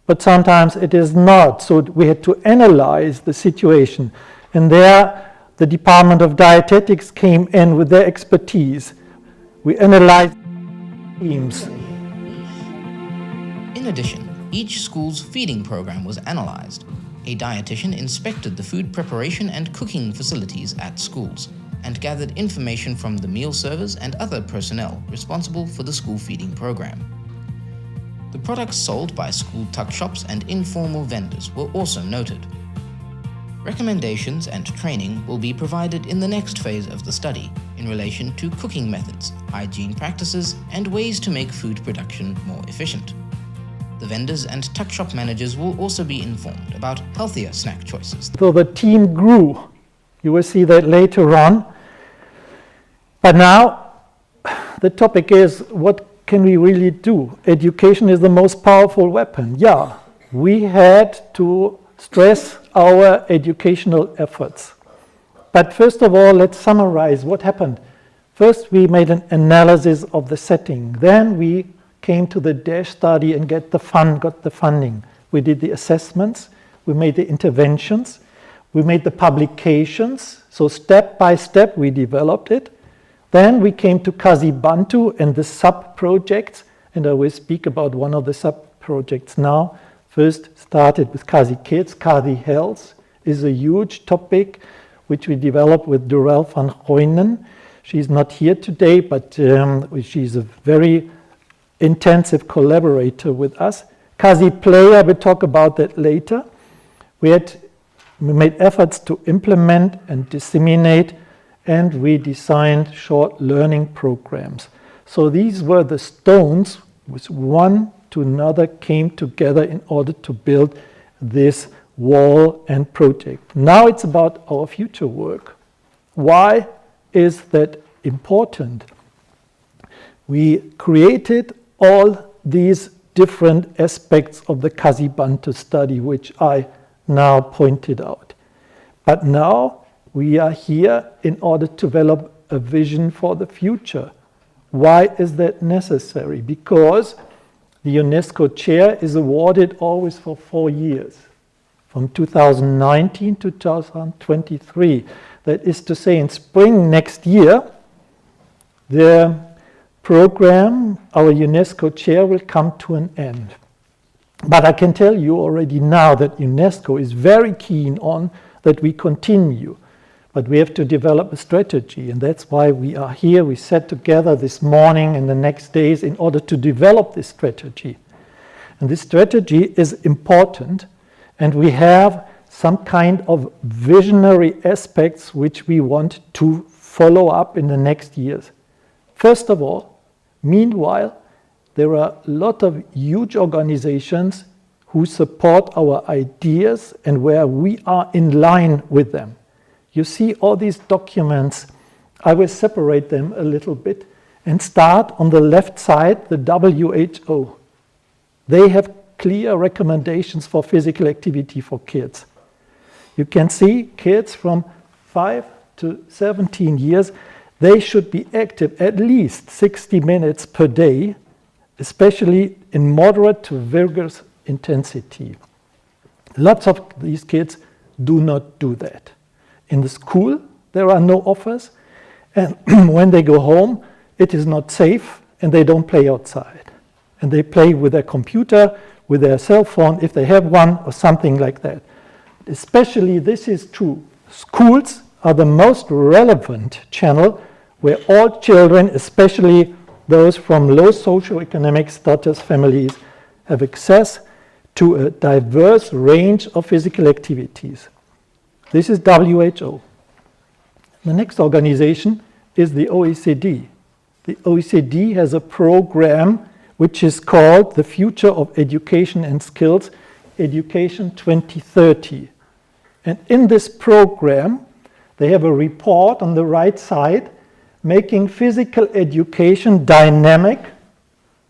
but sometimes it is not. So we had to analyze the situation. And there, the Department of Dietetics came in with their expertise. We analyzed teams. In addition, each school's feeding program was analyzed. A dietitian inspected the food preparation and cooking facilities at schools and gathered information from the meal servers and other personnel responsible for the school feeding program. The products sold by school tuck shops and informal vendors were also noted. Recommendations and training will be provided in the next phase of the study in relation to cooking methods, hygiene practices, and ways to make food production more efficient. The vendors and tuck shop managers will also be informed about healthier snack choices. So the team grew. You will see that later on. But now the topic is, what can we really do? Education is the most powerful weapon. Yeah, we had to stress our educational efforts. But first of all, let's summarize what happened. First, we made an analysis of the setting. Then we came to the DASH study and got the funding. We did the assessments, we made the interventions, we made the publications. So step by step we developed it. Then we came to Kazi Bantu and the sub-projects, and I will speak about one of the sub-projects now. First started with Kazi Kids. Kazi Health is a huge topic which we developed with Dorel van Gooinen. She's not here today, but she's a very intensive collaborator with us. Kazi Play, I will talk about that later. We made efforts to implement and disseminate, and we designed short learning programs. So these were the stones which one to another came together in order to build this wall and project. Now it's about our future work. Why is that important? We created all these different aspects of the Kazi Bantu study, which I now pointed out. But now we are here in order to develop a vision for the future. Why is that necessary? Because the UNESCO chair is awarded always for 4 years, from 2019 to 2023. That is to say, in spring next year, the program, our UNESCO chair, will come to an end. But I can tell you already now that UNESCO is very keen on that we continue. But we have to develop a strategy, and that's why we are here. We sat together this morning and the next days in order to develop this strategy. And this strategy is important, and we have some kind of visionary aspects which we want to follow up in the next years. First of all, meanwhile, there are a lot of huge organizations who support our ideas and where we are in line with them. You see all these documents. I will separate them a little bit and start on the left side, the WHO. They have clear recommendations for physical activity for kids. You can see kids from 5 to 17 years, they should be active at least 60 minutes per day, especially in moderate to vigorous intensity. Lots of these kids do not do that. In the school, there are no offers, and when they go home, it is not safe, and they don't play outside. And they play with their computer, with their cell phone, if they have one, or something like that. Especially this is true. Schools are the most relevant channel where all children, especially those from low socioeconomic status families, have access to a diverse range of physical activities. This is WHO. The next organization is the OECD. The OECD has a program which is called the Future of Education and Skills, Education 2030. And in this program, they have a report on the right side, making physical education dynamic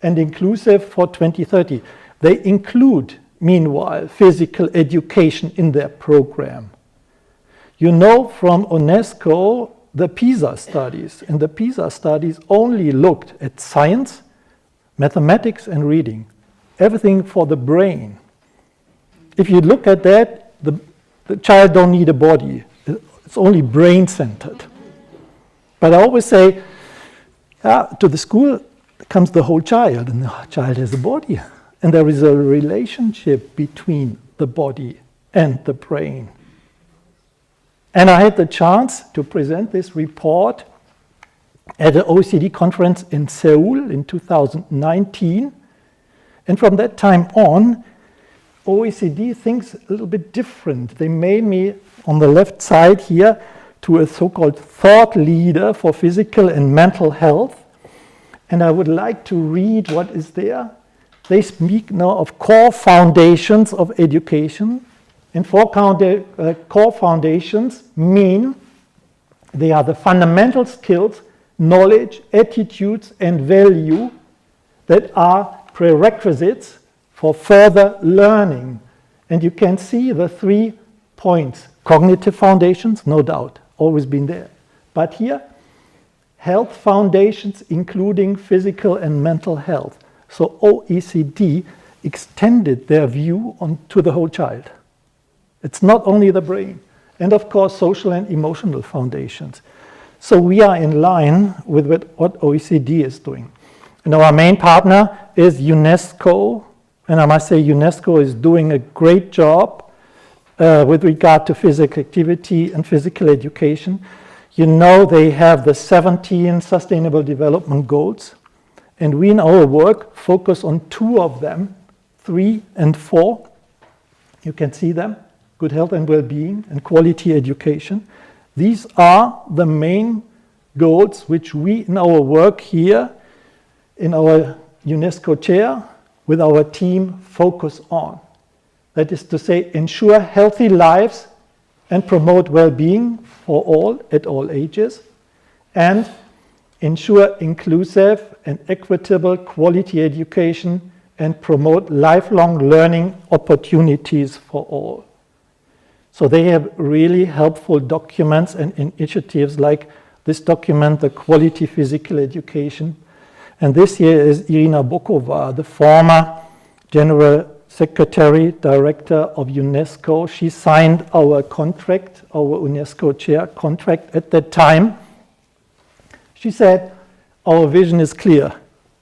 and inclusive for 2030. They include, meanwhile, physical education in their program. You know from UNESCO the PISA studies, and the PISA studies only looked at science, mathematics, and reading, everything for the brain. If you look at that, the child don't need a body. It's only brain-centered. But I always say, to the school comes the whole child, and the child has a body. And there is a relationship between the body and the brain. And I had the chance to present this report at an OECD conference in Seoul in 2019. And from that time on, OECD thinks a little bit different. They made me, on the left side here, to a so-called thought leader for physical and mental health. And I would like to read what is there. They speak now of core foundations of education. And core foundations mean they are the fundamental skills, knowledge, attitudes, and value that are prerequisites for further learning. And you can see the 3 points. Cognitive foundations, no doubt, always been there. But here, health foundations, including physical and mental health. So OECD extended their view to the whole child. It's not only the brain. And of course, social and emotional foundations. So we are in line with what OECD is doing. And our main partner is UNESCO. And I must say UNESCO is doing a great job with regard to physical activity and physical education. You know they have the 17 Sustainable Development Goals. And we in our work focus on 2 of them, 3 and 4. You can see them. Good health and well-being, and quality education. These are the main goals which we in our work here, in our UNESCO chair, with our team focus on. That is to say, ensure healthy lives and promote well-being for all at all ages, and ensure inclusive and equitable quality education and promote lifelong learning opportunities for all. So they have really helpful documents and initiatives like this document, the Quality Physical Education. And this here is Irina Bokova, the former General Secretary, Director of UNESCO. She signed our contract, our UNESCO chair contract at that time. She said, our vision is clear.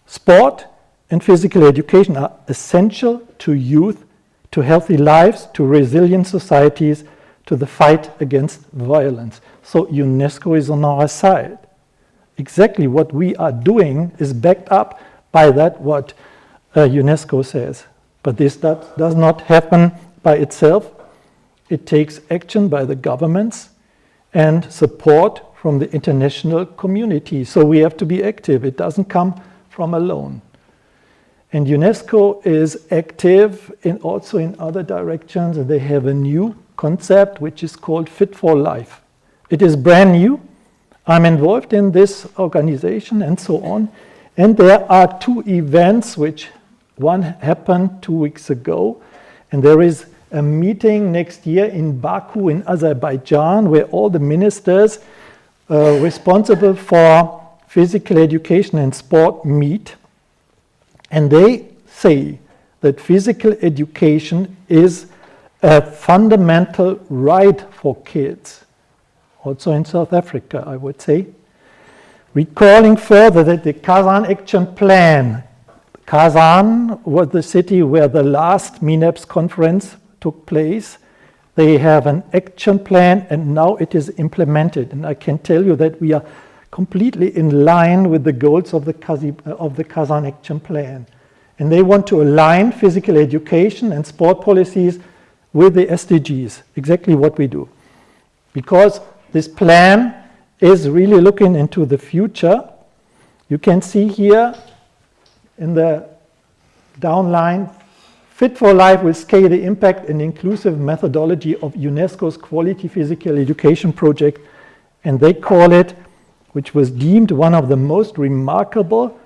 Sport and physical education are essential to youth, to healthy lives, to resilient societies, to the fight against violence. So UNESCO is on our side. Exactly what we are doing is backed up by that what UNESCO says. But this does not happen by itself. It takes action by the governments and support from the international community. So we have to be active. It doesn't come from alone. And UNESCO is active also in other directions, and they have a new concept which is called Fit for Life. It is brand new. I'm involved in this organization and so on. And there are two events which one happened 2 weeks ago, and there is a meeting next year in Baku in Azerbaijan where all the ministers responsible for physical education and sport meet, and they say that physical education is a fundamental right for kids, also in South Africa, I would say. Recalling further that the Kazan Action Plan, Kazan was the city where the last MINEPS conference took place. They have an action plan and now it is implemented. And I can tell you that we are completely in line with the goals of the Kazan Action Plan. And they want to align physical education and sport policies with the SDGs, exactly what we do. Because this plan is really looking into the future. You can see here in the downline, Fit for Life will scale the impact and inclusive methodology of UNESCO's Quality Physical Education Project, and they call it, which was deemed one of the most remarkable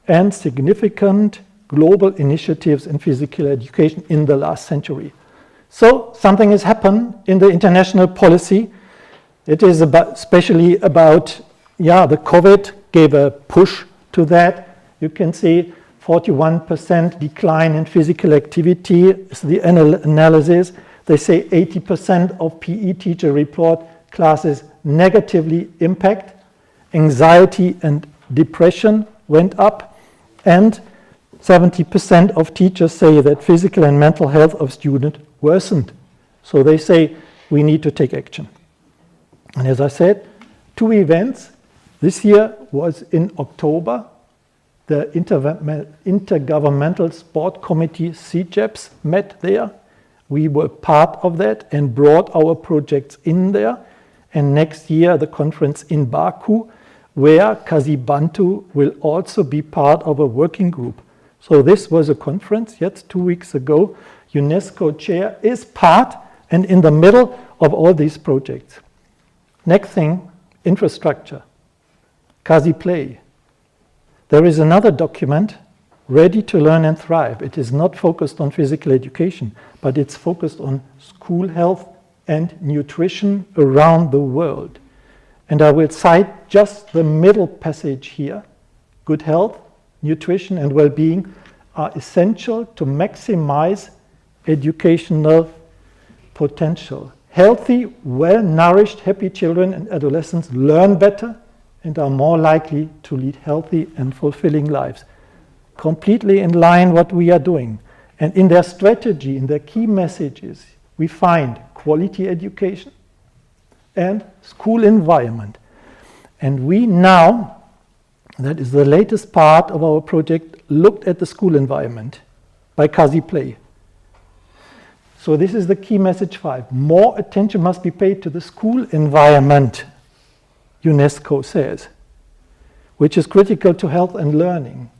and significant global initiatives in physical education in the last century. So something has happened in the international policy. It is especially about, the COVID gave a push to that. You can see 41% decline in physical activity is the analysis. They say 80% of PE teacher report classes negatively impact. Anxiety and depression went up, and 70% of teachers say that physical and mental health of students worsened. So they say we need to take action. And as I said, 2 events. This year was in October. The Intergovernmental Sport Committee, CJEPS, met there. We were part of that and brought our projects in there. And next year, the conference in Baku, where Kazi Bantu will also be part of a working group. So this was a conference, 2 weeks ago. UNESCO chair is part and in the middle of all these projects. Next thing, infrastructure. Kazi Play. There is another document, Ready to Learn and Thrive. It is not focused on physical education, but it's focused on school health and nutrition around the world. And I will cite just the middle passage here. Good health, nutrition, and well-being are essential to maximize educational potential. Healthy, well-nourished, happy children and adolescents learn better and are more likely to lead healthy and fulfilling lives. Completely in line what we are doing. And in their strategy, in their key messages, we find quality education and school environment. And we now, that is the latest part of our project, looked at the school environment by Kazi Play. So this is the key message 5. More attention must be paid to the school environment, UNESCO says, which is critical to health and learning.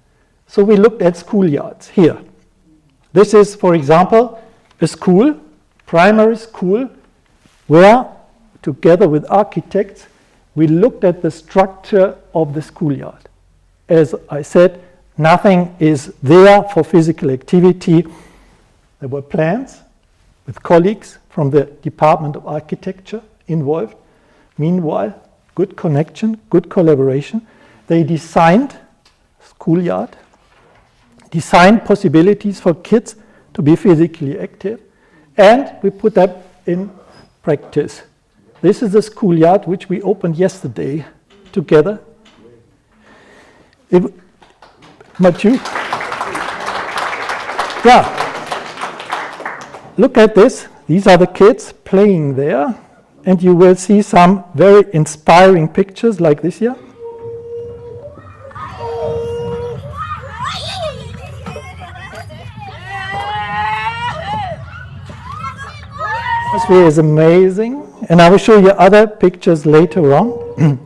So we looked at schoolyards here. This is, for example, a school, primary school, where, together with architects, we looked at the structure of the schoolyard. As I said, nothing is there for physical activity. There were plans with colleagues from the Department of Architecture involved. Meanwhile, good connection, good collaboration. They designed schoolyard, designed possibilities for kids to be physically active, and we put that in practice. This is the schoolyard which we opened yesterday together. Mathieu? Yeah. Look at this. These are the kids playing there, and you will see some very inspiring pictures like this here. atmosphere is amazing, and I will show you other pictures later on.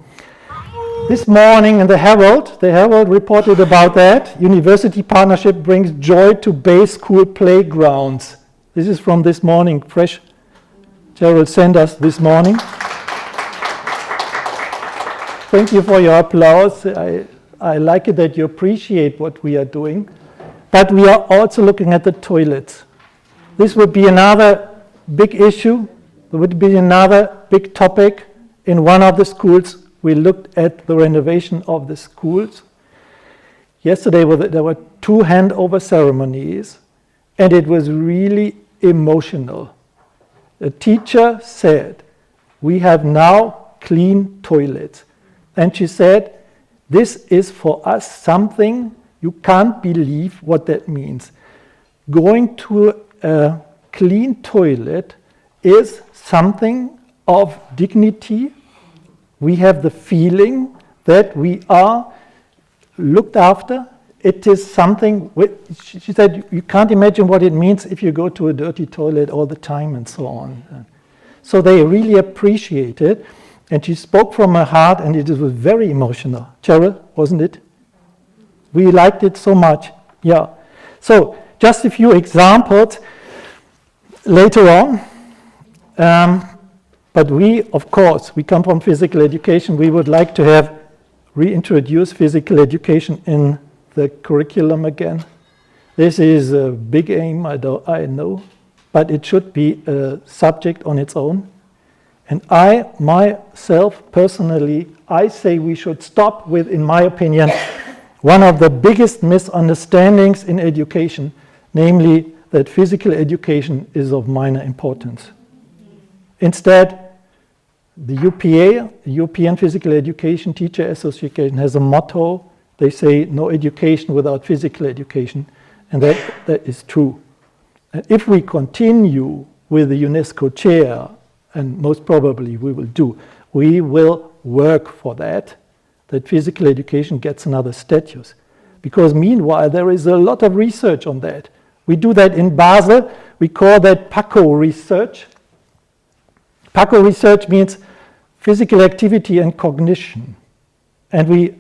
This morning in the Herald reported about that. University partnership brings joy to Bay School playgrounds. This is from this morning, fresh. Gerald sent us this morning. Thank you for your applause. I like it that you appreciate what we are doing. But we are also looking at the toilets. This would be another big issue. It would be another big topic in one of the schools. We looked at the renovation of the schools. Yesterday there were 2 handover ceremonies, and it was really emotional. The teacher said, "We have now clean toilets." And she said, "This is for us something you can't believe what that means. Going to a clean toilet is something of dignity. We have the feeling that we are looked after. It is something," she said, "you can't imagine what it means if you go to a dirty toilet all the time," and so on. So they really appreciate it. And she spoke from her heart, and it was very emotional. Cheryl, wasn't it? We liked it so much. Yeah. So just a few examples later on. But we, of course, we come from physical education. We would like to have reintroduced physical education in the curriculum again. This is a big aim, I know, but it should be a subject on its own. And I, myself, personally, I say we should stop with, in my opinion, one of the biggest misunderstandings in education, namely that physical education is of minor importance. Instead, the UPA, European Physical Education Teacher Association, has a motto. They say, "No education without physical education," and that is true. And if we continue with the UNESCO chair, and most probably we will do, we will work for that physical education gets another status. Because meanwhile, there is a lot of research on that. We do that in Basel. We call that PACO research. PACO research means physical activity and cognition. And we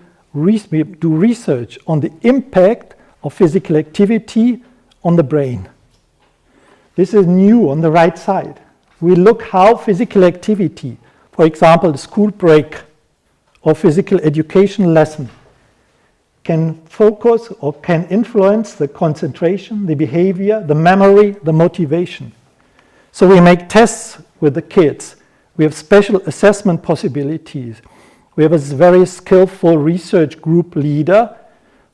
do research on the impact of physical activity on the brain. This is new on the right side. We look how physical activity, for example, the school break or physical education lesson, can focus or can influence the concentration, the behavior, the memory, the motivation. So we make tests with the kids. We have special assessment possibilities. We have a very skillful research group leader,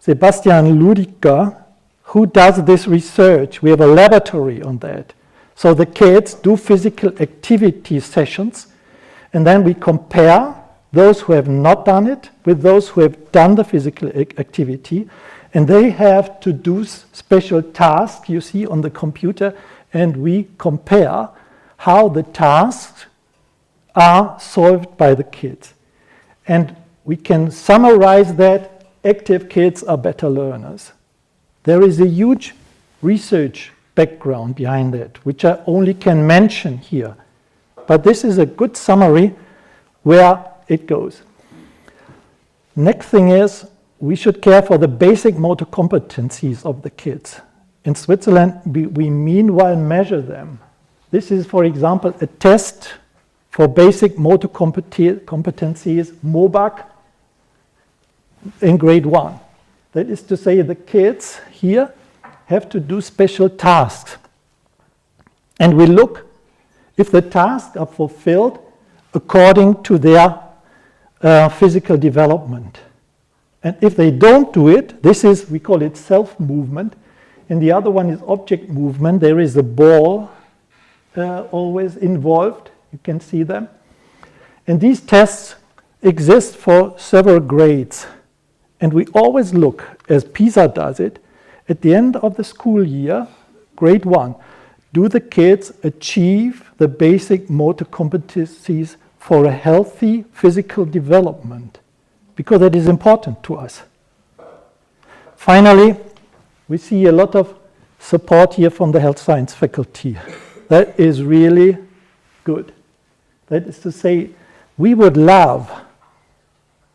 Sebastian Ludica, who does this research. We have a laboratory on that. So the kids do physical activity sessions, and then we compare those who have not done it with those who have done the physical activity, and they have to do special tasks you see on the computer, and we compare how the tasks are solved by the kids. And we can summarize that active kids are better learners. There is a huge research background behind that, which I only can mention here. But this is a good summary where it goes. Next thing is, we should care for the basic motor competencies of the kids. In Switzerland, we meanwhile measure them. This is, for example, a test for basic motor competencies, MOBAC, in grade 1. That is to say, the kids here have to do special tasks. And we look if the tasks are fulfilled according to their physical development. And if they don't do it, this is, we call it self-movement, and the other one is object movement. There is a ball always involved. You can see them. And these tests exist for several grades. And we always look, as PISA does it, at the end of the school year, grade 1, do the kids achieve the basic motor competencies for a healthy physical development? Because that is important to us. Finally, we see a lot of support here from the health science faculty. That is really good. That is to say, we would love,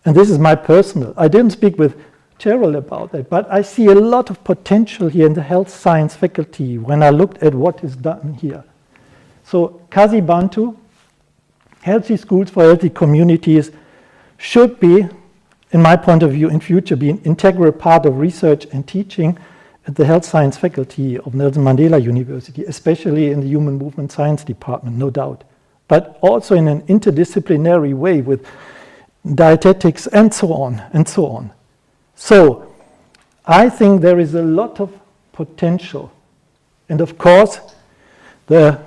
and this is my personal, I didn't speak with Cheryl about that, but I see a lot of potential here in the health science faculty when I looked at what is done here. So Kazi Bantu, healthy schools for healthy communities, should be, in my point of view, in future be an integral part of research and teaching at the health science faculty of Nelson Mandela University, especially in the human movement science department, no doubt, but also in an interdisciplinary way with dietetics and so on and so on. So I think there is a lot of potential. And of course, the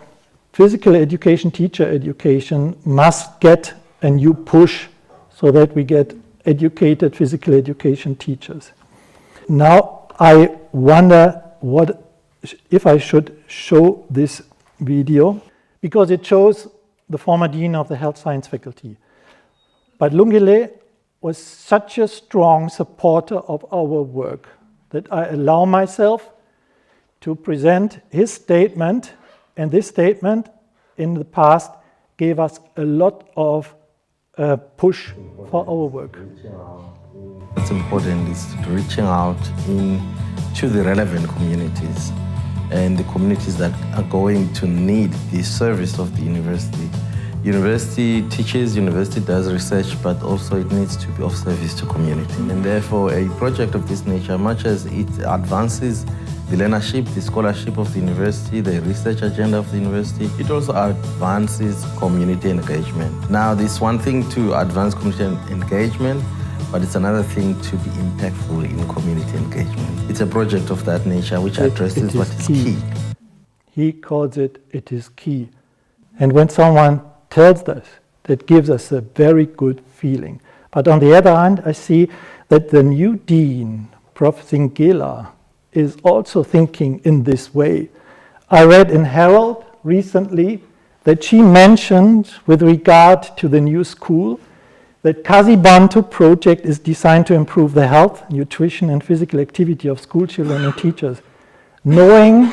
physical education, teacher education must get a new push so that we get educated physical education teachers. Now I wonder if I should show this video, because it shows the former dean of the health science faculty. But Lungile was such a strong supporter of our work that I allow myself to present his statement, and this statement in the past gave us a lot of push for our work. What's important is reaching out to the relevant communities and the communities that are going to need the service of the university. University teaches, university does research, but also it needs to be of service to community. And therefore, a project of this nature, much as it advances the learnership, the scholarship of the university, the research agenda of the university, it also advances community engagement. Now, it's one thing to advance community engagement, but it's another thing to be impactful in community engagement. It's a project of that nature which addresses what is key. He calls it is key. And when someone tells us, that gives us a very good feeling. But on the other hand, I see that the new dean, Prof. Singela, is also thinking in this way. I read in Herald recently that she mentioned, with regard to the new school, that Kazi Bantu project is designed to improve the health, nutrition, and physical activity of school children and teachers. Knowing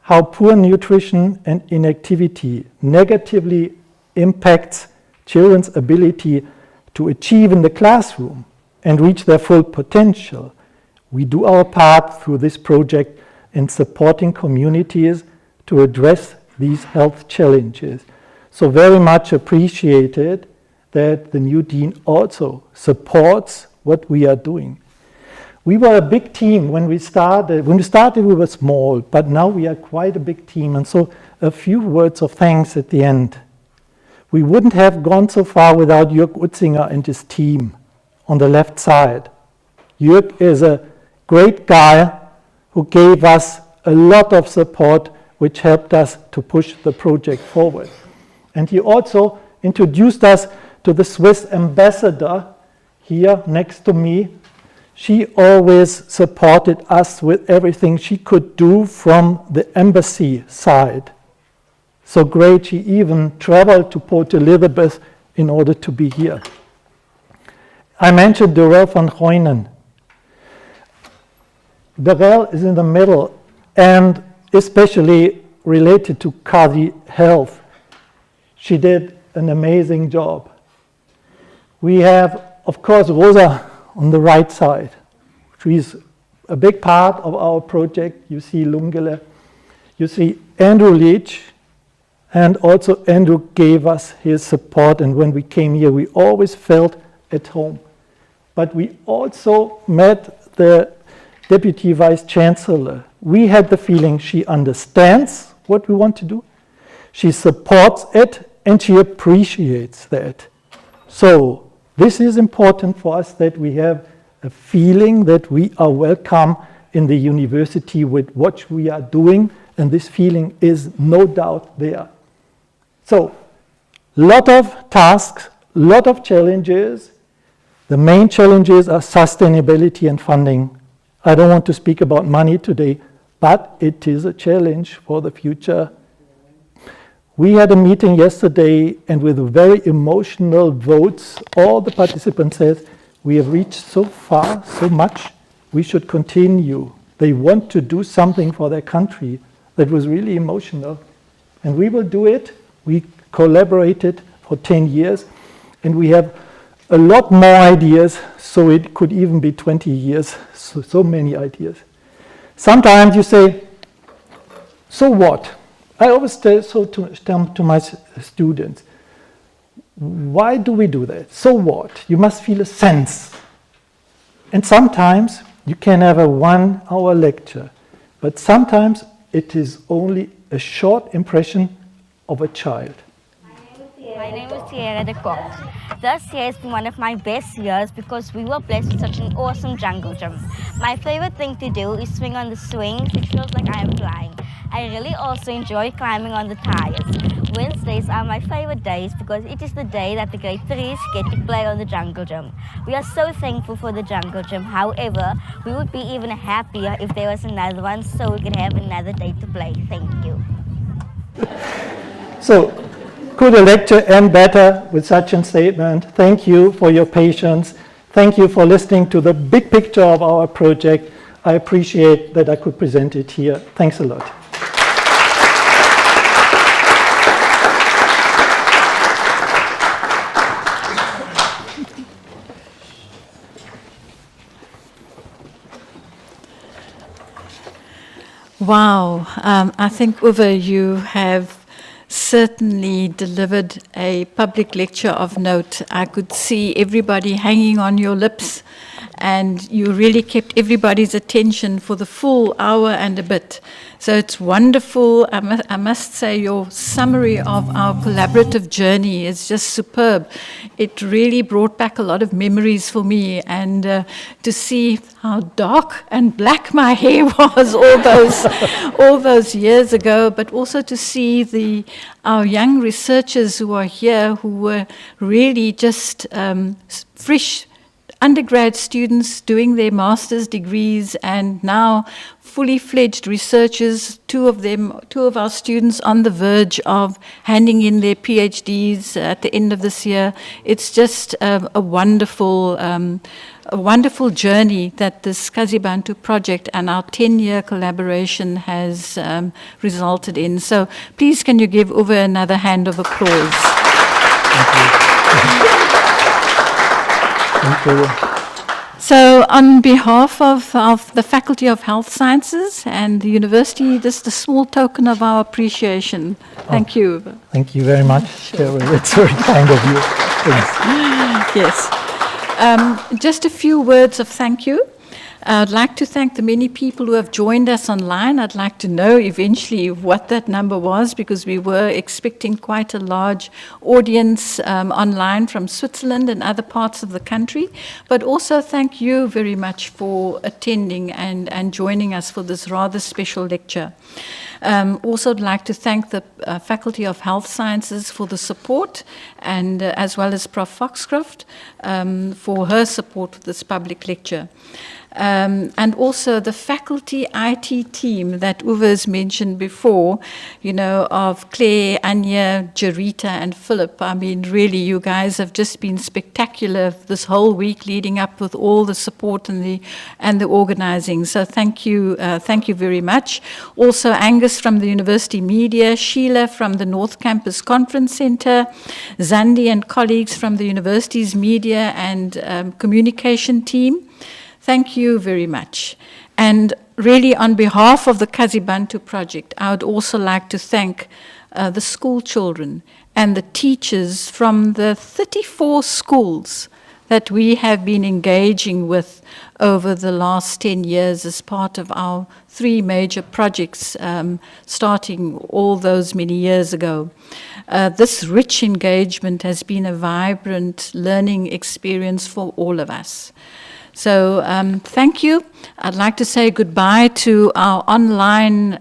how poor nutrition and inactivity negatively impacts children's ability to achieve in the classroom and reach their full potential, we do our part through this project in supporting communities to address these health challenges. So very much appreciated that the new dean also supports what we are doing. We were a big team when we started. When we started, we were small, but now we are quite a big team. And so a few words of thanks at the end. We wouldn't have gone so far without Jörg Utzinger and his team on the left side. Jörg is a great guy who gave us a lot of support, which helped us to push the project forward. And he also introduced us to the Swiss ambassador here next to me. She always supported us with everything she could do from the embassy side. So great, she even traveled to Port Elizabeth in order to be here. I mentioned Darrell van Rooyen. Darrell is in the middle and especially related to Kazi Health. She did an amazing job. We have, of course, Rosa on the right side. She's a big part of our project. You see Lungele, you see Andrew Leach, and also Andrew gave us his support, and when we came here we always felt at home. But we also met the Deputy Vice Chancellor. We had the feeling she understands what we want to do, she supports it, and she appreciates that. So this is important for us, that we have a feeling that we are welcome in the university with what we are doing, and this feeling is no doubt there. So, lot of tasks, lot of challenges. The main challenges are sustainability and funding. I don't want to speak about money today, but it is a challenge for the future. We had a meeting yesterday, and with very emotional votes, all the participants said, we have reached so far, so much, we should continue. They want to do something for their country. That was really emotional. And we will do it We collaborated for 10 years, and we have a lot more ideas, so it could even be 20 years, so many ideas. Sometimes you say, so what? I always tell to my students, why do we do that? So what? You must feel a sense. And sometimes you can have a 1-hour lecture, but sometimes it is only a short impression of a child. My name is Sierra de Cox. This year has been one of my best years because we were blessed with such an awesome jungle gym. My favorite thing to do is swing on the swings. It feels like I am flying. I really also enjoy climbing on the tires. Wednesdays are my favorite days because it is the day that the grade 3s get to play on the jungle gym. We are so thankful for the jungle gym. However, we would be even happier if there was another one so we could have another day to play. Thank you. So, could a lecture end better with such a statement? Thank you for your patience. Thank you for listening to the big picture of our project. I appreciate that I could present it here. Thanks a lot. Wow, I think, Uwe, you have certainly delivered a public lecture of note. I could see everybody hanging on your lips, and you really kept everybody's attention for the full hour and a bit. So it's wonderful. I must say your summary of our collaborative journey is just superb. It really brought back a lot of memories for me, and to see how dark and black my hair was all those years ago, but also to see our young researchers who are here, who were really just fresh undergrad students doing their master's degrees, and now fully fledged researchers, two of our students on the verge of handing in their PhDs at the end of this year. It's just a wonderful journey that this Kazibantu project and our 10-year collaboration has resulted in. So please, can you give Uwe another hand of applause? Thank you. So on behalf of the Faculty of Health Sciences and the University, just a small token of our appreciation. Thank you. Thank you very much, Cheryl. It's very kind of you. Thanks. Yes. Just a few words of thank you. I'd like to thank the many people who have joined us online. I'd like to know eventually what that number was, because we were expecting quite a large audience online from Switzerland and other parts of the country. But also thank you very much for attending and joining us for this rather special lecture. Also, I'd like to thank the Faculty of Health Sciences for the support, and as well as Prof. Foxcroft for her support for this public lecture. And also the faculty IT team that Uwe has mentioned before, of Claire, Anya, Jarita, and Philip. I mean, really, you guys have just been spectacular this whole week leading up with all the support and the organizing. So thank you very much. Also, Angus from the University Media, Sheila from the North Campus Conference Center, Zandi and colleagues from the university's media and communication team. Thank you very much. And really, on behalf of the Kazibantu project, I would also like to thank the school children and the teachers from the 34 schools that we have been engaging with over the last 10 years as part of our 3 major projects starting all those many years ago. This rich engagement has been a vibrant learning experience for all of us. So thank you. I'd like to say goodbye to our online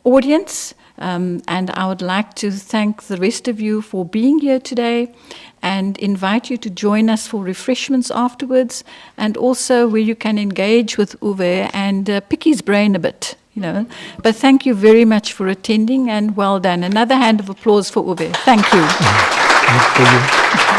audience, and I would like to thank the rest of you for being here today and invite you to join us for refreshments afterwards, and also where you can engage with Uwe and pick his brain a bit, But thank you very much for attending, and well done. Another hand of applause for Uwe. Thank you. Thank you.